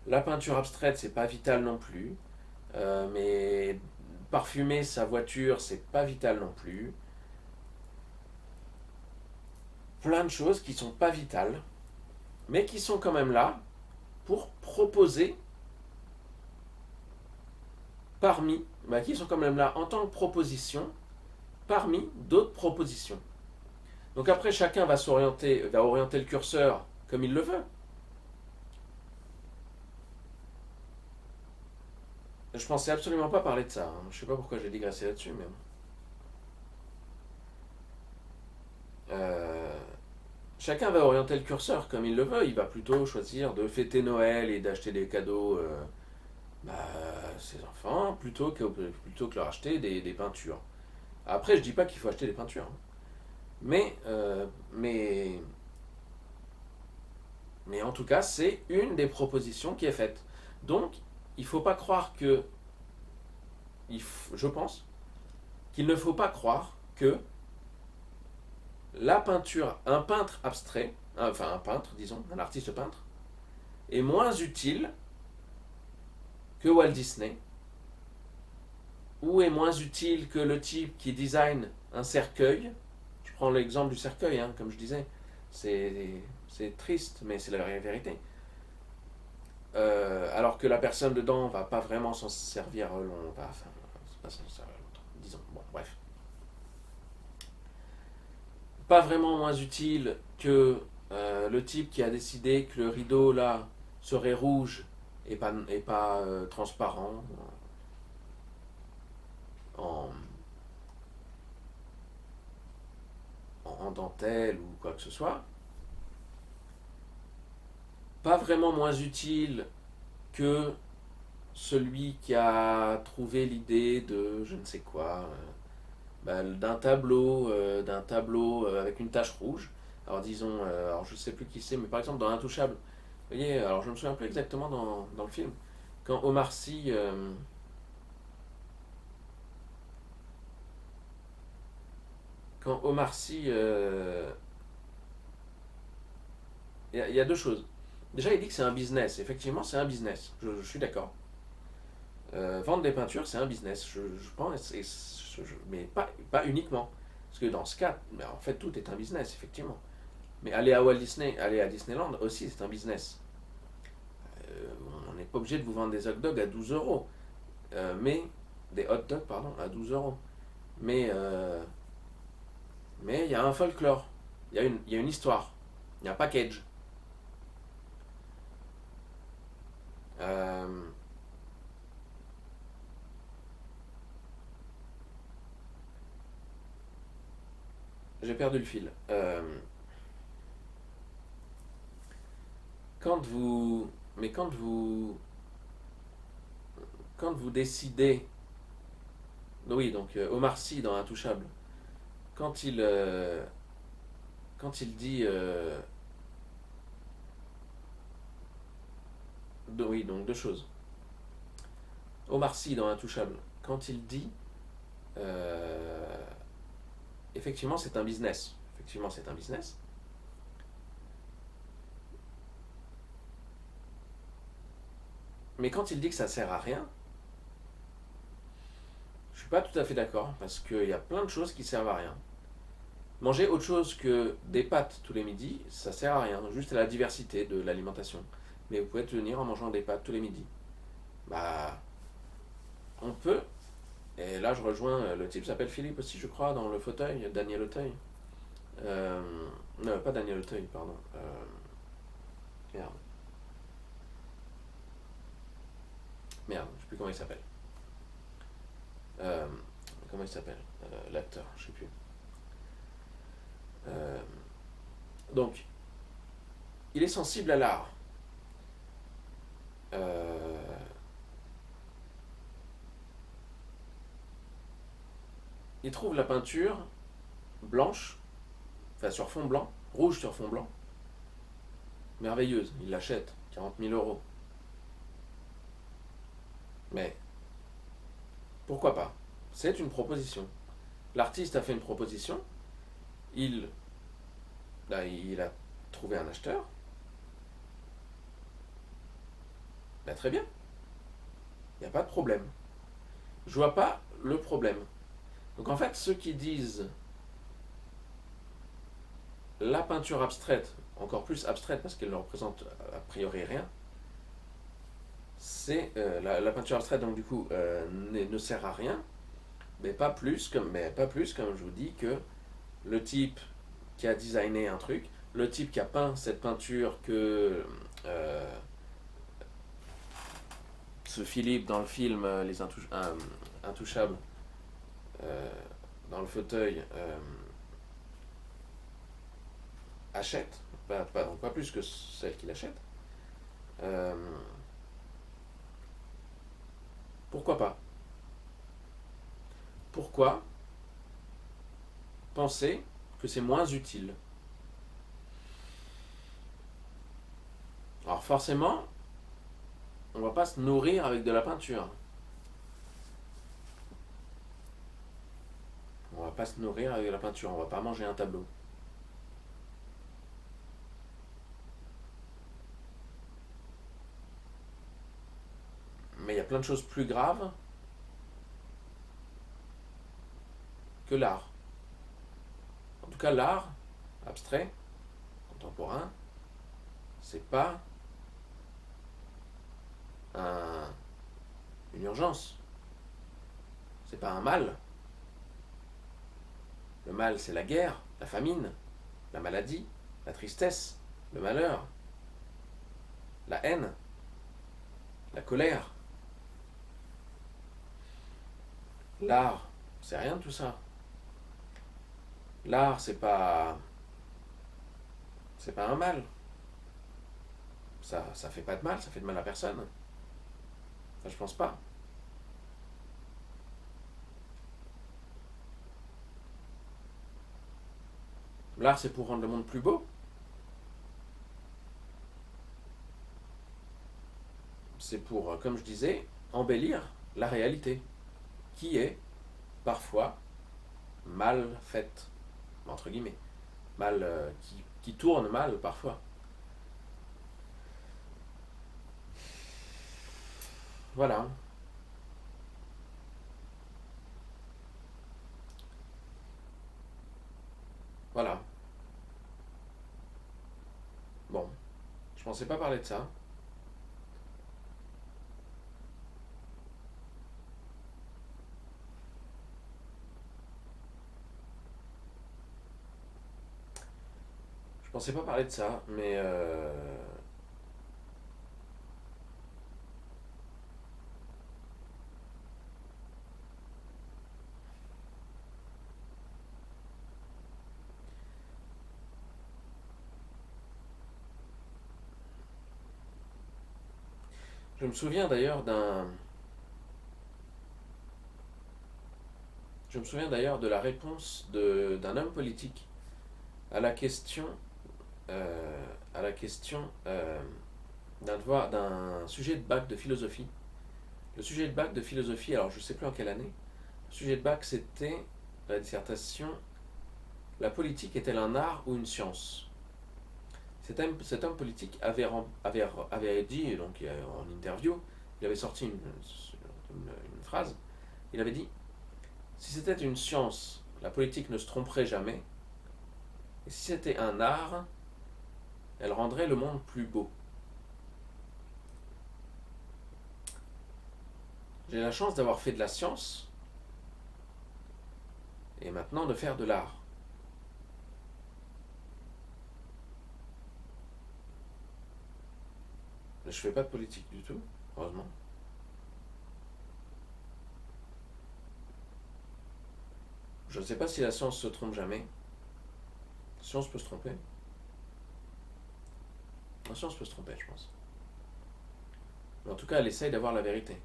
La peinture abstraite, c'est pas vital non plus. Mais parfumer sa voiture, c'est pas vital non plus. Plein de choses qui sont pas vitales, mais qui sont quand même là pour proposer parmi, bah, qui sont quand même là en tant que proposition parmi d'autres propositions. Donc après, chacun va s'orienter, va orienter le curseur comme il le veut. Je pensais absolument pas parler de ça, hein. Je sais pas pourquoi j'ai digressé là-dessus, mais bon. Euh, chacun va orienter le curseur comme il le veut. Il va plutôt choisir de fêter Noël et d'acheter des cadeaux bah, à ses enfants plutôt que leur acheter des peintures. Après, je dis pas qu'il faut acheter des peintures, hein. mais, euh, mais, mais en tout cas, c'est une des propositions qui est faite. Donc, il ne faut pas croire que, je pense, qu'il ne faut pas croire que la peinture, un peintre abstrait, enfin un peintre, disons, un artiste peintre, est moins utile que Walt Disney, ou est moins utile que le type qui design un cercueil. Je prends l'exemple du cercueil, hein, comme je disais. C'est triste, mais c'est la vérité. Alors que la personne dedans va pas vraiment s'en servir long, enfin, pas s'en servir longtemps, disons. Bon, bref. Pas vraiment moins utile que le type qui a décidé que le rideau là serait rouge et pas transparent en, en dentelle ou quoi que ce soit. Pas vraiment moins utile que celui qui a trouvé l'idée de je ne sais quoi, bah, d'un tableau avec une tache rouge. Alors disons, alors je sais plus qui c'est, mais par exemple dans Intouchable, vous voyez, alors je me souviens plus exactement dans le film, quand Omar Sy, quand Omar Sy, y a deux choses. Déjà, il dit que c'est un business. Effectivement, c'est un business. Je suis d'accord. Vendre des peintures, c'est un business. Je pense, mais pas uniquement. Parce que dans ce cas, mais en fait, tout est un business, effectivement. Mais aller à Walt Disney, aller à Disneyland aussi, c'est un business. Euh, on n'est pas obligé de vous vendre des hot dogs à 12 euros. Mais des hot dogs, pardon, à 12 euros. Mais mais il y a un folklore. Il y a une histoire. Il y a un package. Euh, j'ai perdu le fil. quand vous, mais quand vous décidez, oui, donc Omar Sy dans Intouchable, quand il, euh, quand il dit, oui, donc deux choses. Omar Sy dans Intouchable, quand il dit, euh, effectivement, c'est un business. Effectivement, c'est un business. Mais quand il dit que ça sert à rien, je suis pas tout à fait d'accord parce qu'il y a plein de choses qui servent à rien. Manger autre chose que des pâtes tous les midis, ça sert à rien, juste à la diversité de l'alimentation. Mais vous pouvez tenir en mangeant des pâtes tous les midis. Bah, on peut. Et là, je rejoins le type s'appelle Philippe aussi, je crois, dans le fauteuil, Daniel Auteuil. Euh, non, pas Daniel Auteuil, pardon. Merde. Merde, je sais plus comment il s'appelle. Euh, comment il s'appelle l'acteur, je sais plus. Euh, donc, il est sensible à l'art. Euh, il trouve la peinture blanche, enfin sur fond blanc, rouge sur fond blanc, merveilleuse. Il l'achète, 40 000 euros. Mais pourquoi pas? C'est une proposition. L'artiste a fait une proposition, il, il a trouvé un acheteur, très bien, il n'y a pas de problème. Je vois pas le problème. Donc en fait, ceux qui disent la peinture abstraite, encore plus abstraite parce qu'elle ne représente a priori rien, c'est la peinture abstraite, donc du coup ne sert à rien, mais pas plus comme je vous dis que le type qui a designé un truc, le type qui a peint cette peinture que ce Philippe dans le film Intouchables, euh, dans le fauteuil, achète, pas plus que celle qu'il achète. Euh, Pourquoi pas? Pourquoi penser que c'est moins utile? Alors forcément, on va pas se nourrir avec de la peinture. On va pas se nourrir avec de la peinture, on va pas manger un tableau. Mais il y a plein de choses plus graves que l'art. En tout cas, l'art abstrait, contemporain, c'est pas un, une urgence. C'est pas un mal. Le mal, c'est la guerre, la famine, la maladie, la tristesse, le malheur, la haine, la colère. L'art, c'est rien de tout ça. L'art, c'est pas un mal. Ça fait pas de mal, ça fait de mal à personne. Enfin, je pense pas. L'art, c'est pour rendre le monde plus beau. C'est pour, comme je disais, embellir la réalité, qui est parfois mal faite, entre guillemets, mal, qui tourne mal parfois. Voilà, voilà. Bon, je pensais pas parler de ça. Je pensais pas parler de ça, mais Je me souviens d'ailleurs de la réponse d'un homme politique à la question, à la question d'un sujet de bac de philosophie. Le sujet de bac de philosophie, alors je ne sais plus en quelle année, le sujet de bac c'était la dissertation la politique est-elle un art ou une science. Cet homme politique avait dit, donc en interview, il avait sorti une phrase, il avait dit si c'était une science, la politique ne se tromperait jamais, et si c'était un art, elle rendrait le monde plus beau. J'ai la chance d'avoir fait de la science et maintenant de faire de l'art. Je fais pas de politique du tout, heureusement. Je ne sais pas si la science se trompe jamais. La science peut se tromper. La science peut se tromper, je pense. Mais en tout cas, elle essaye d'avoir la vérité.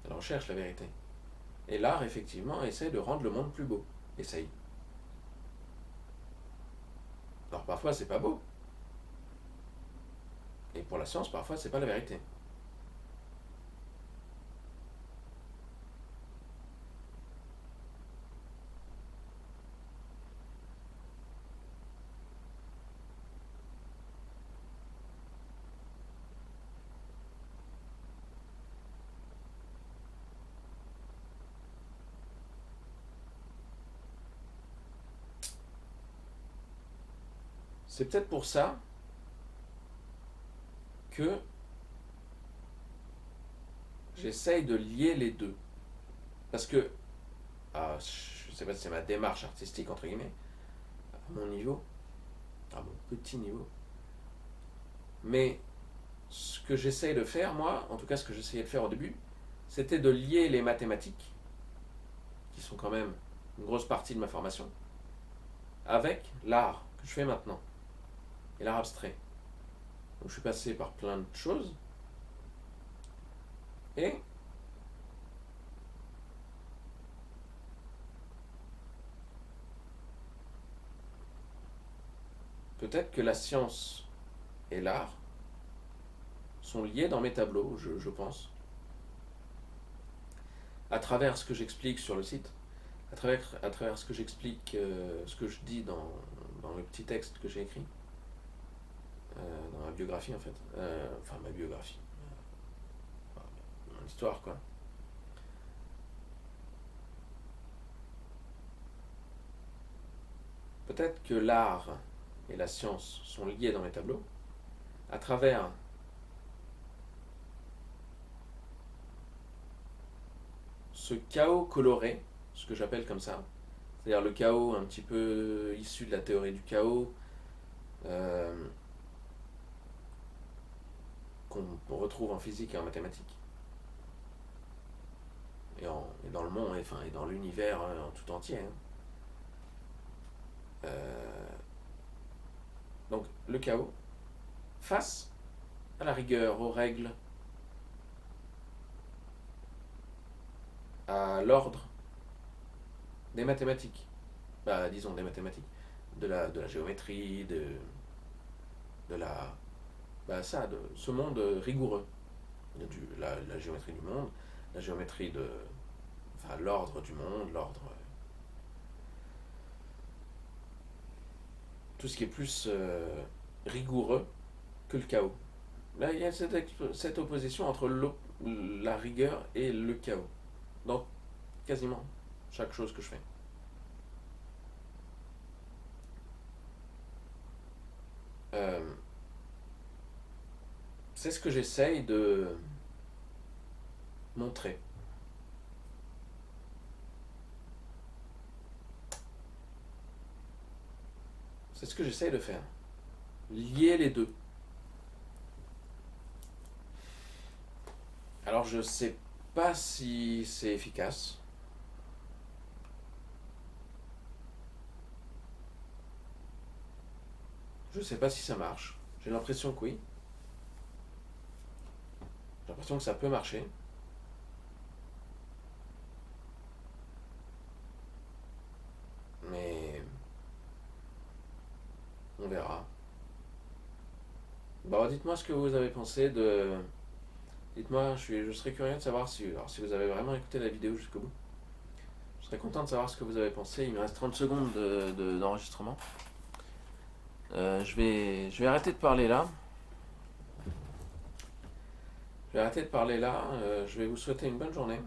Elle recherche la vérité. Et l'art, effectivement, essaie de rendre le monde plus beau. Essaye. Alors parfois, c'est pas beau. Et pour la science, parfois, c'est pas la vérité. C'est peut-être pour ça que j'essaye de lier les deux. Parce que, je sais pas si c'est ma démarche artistique, entre guillemets, à mon niveau, à mon petit niveau, mais ce que j'essaye de faire, moi, en tout cas ce que j'essayais de faire au début, c'était de lier les mathématiques, qui sont quand même une grosse partie de ma formation, avec l'art que je fais maintenant, et l'art abstrait. Donc je suis passé par plein de choses, et peut-être que la science et l'art sont liés dans mes tableaux, je pense, à travers ce que j'explique sur le site, à travers ce que j'explique, ce que je dis dans le petit texte que j'ai écrit, dans ma biographie en fait, enfin ma biographie, mon histoire quoi. Peut-être que l'art et la science sont liés dans mes tableaux à travers ce chaos coloré, ce que j'appelle comme ça, c'est-à-dire le chaos un petit peu issu de la théorie du chaos, euh, qu'on retrouve en physique et en mathématiques, et dans le monde, enfin, et dans l'univers en tout entier. Hein. Donc le chaos face à la rigueur, aux règles, à l'ordre des mathématiques. Bah, disons des mathématiques. De la géométrie, de la. Bah, ça, de ce monde rigoureux. La géométrie du monde, la géométrie de. Enfin, l'ordre du monde, l'ordre. Tout ce qui est plus rigoureux que le chaos. Là, il y a cette opposition entre la rigueur et le chaos. Dans quasiment chaque chose que je fais. Euh, c'est ce que j'essaye de montrer. C'est ce que j'essaye de faire. Lier les deux. Alors je sais pas si c'est efficace. Je sais pas si ça marche. J'ai l'impression que oui. l'impression que ça peut marcher. Mais on verra. Bon, dites-moi ce que vous avez pensé de... Dites-moi, je serais curieux de savoir si, alors, si vous avez vraiment écouté la vidéo jusqu'au bout. Je serais content de savoir ce que vous avez pensé. Il me reste 30 secondes d'enregistrement. Je vais arrêter de parler là. Je vais arrêter de parler là. Je vais vous souhaiter une bonne journée.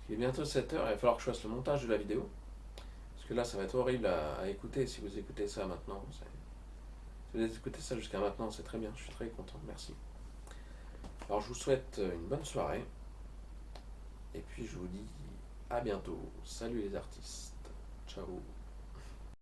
Il est bientôt 7 heures. Il va falloir que je fasse le montage de la vidéo. Parce que là, ça va être horrible à écouter si vous écoutez ça maintenant. Si vous écoutez ça jusqu'à maintenant, c'est très bien. Je suis très content. Merci. Alors, je vous souhaite une bonne soirée. Et puis, je vous dis à bientôt. Salut les artistes. Ciao.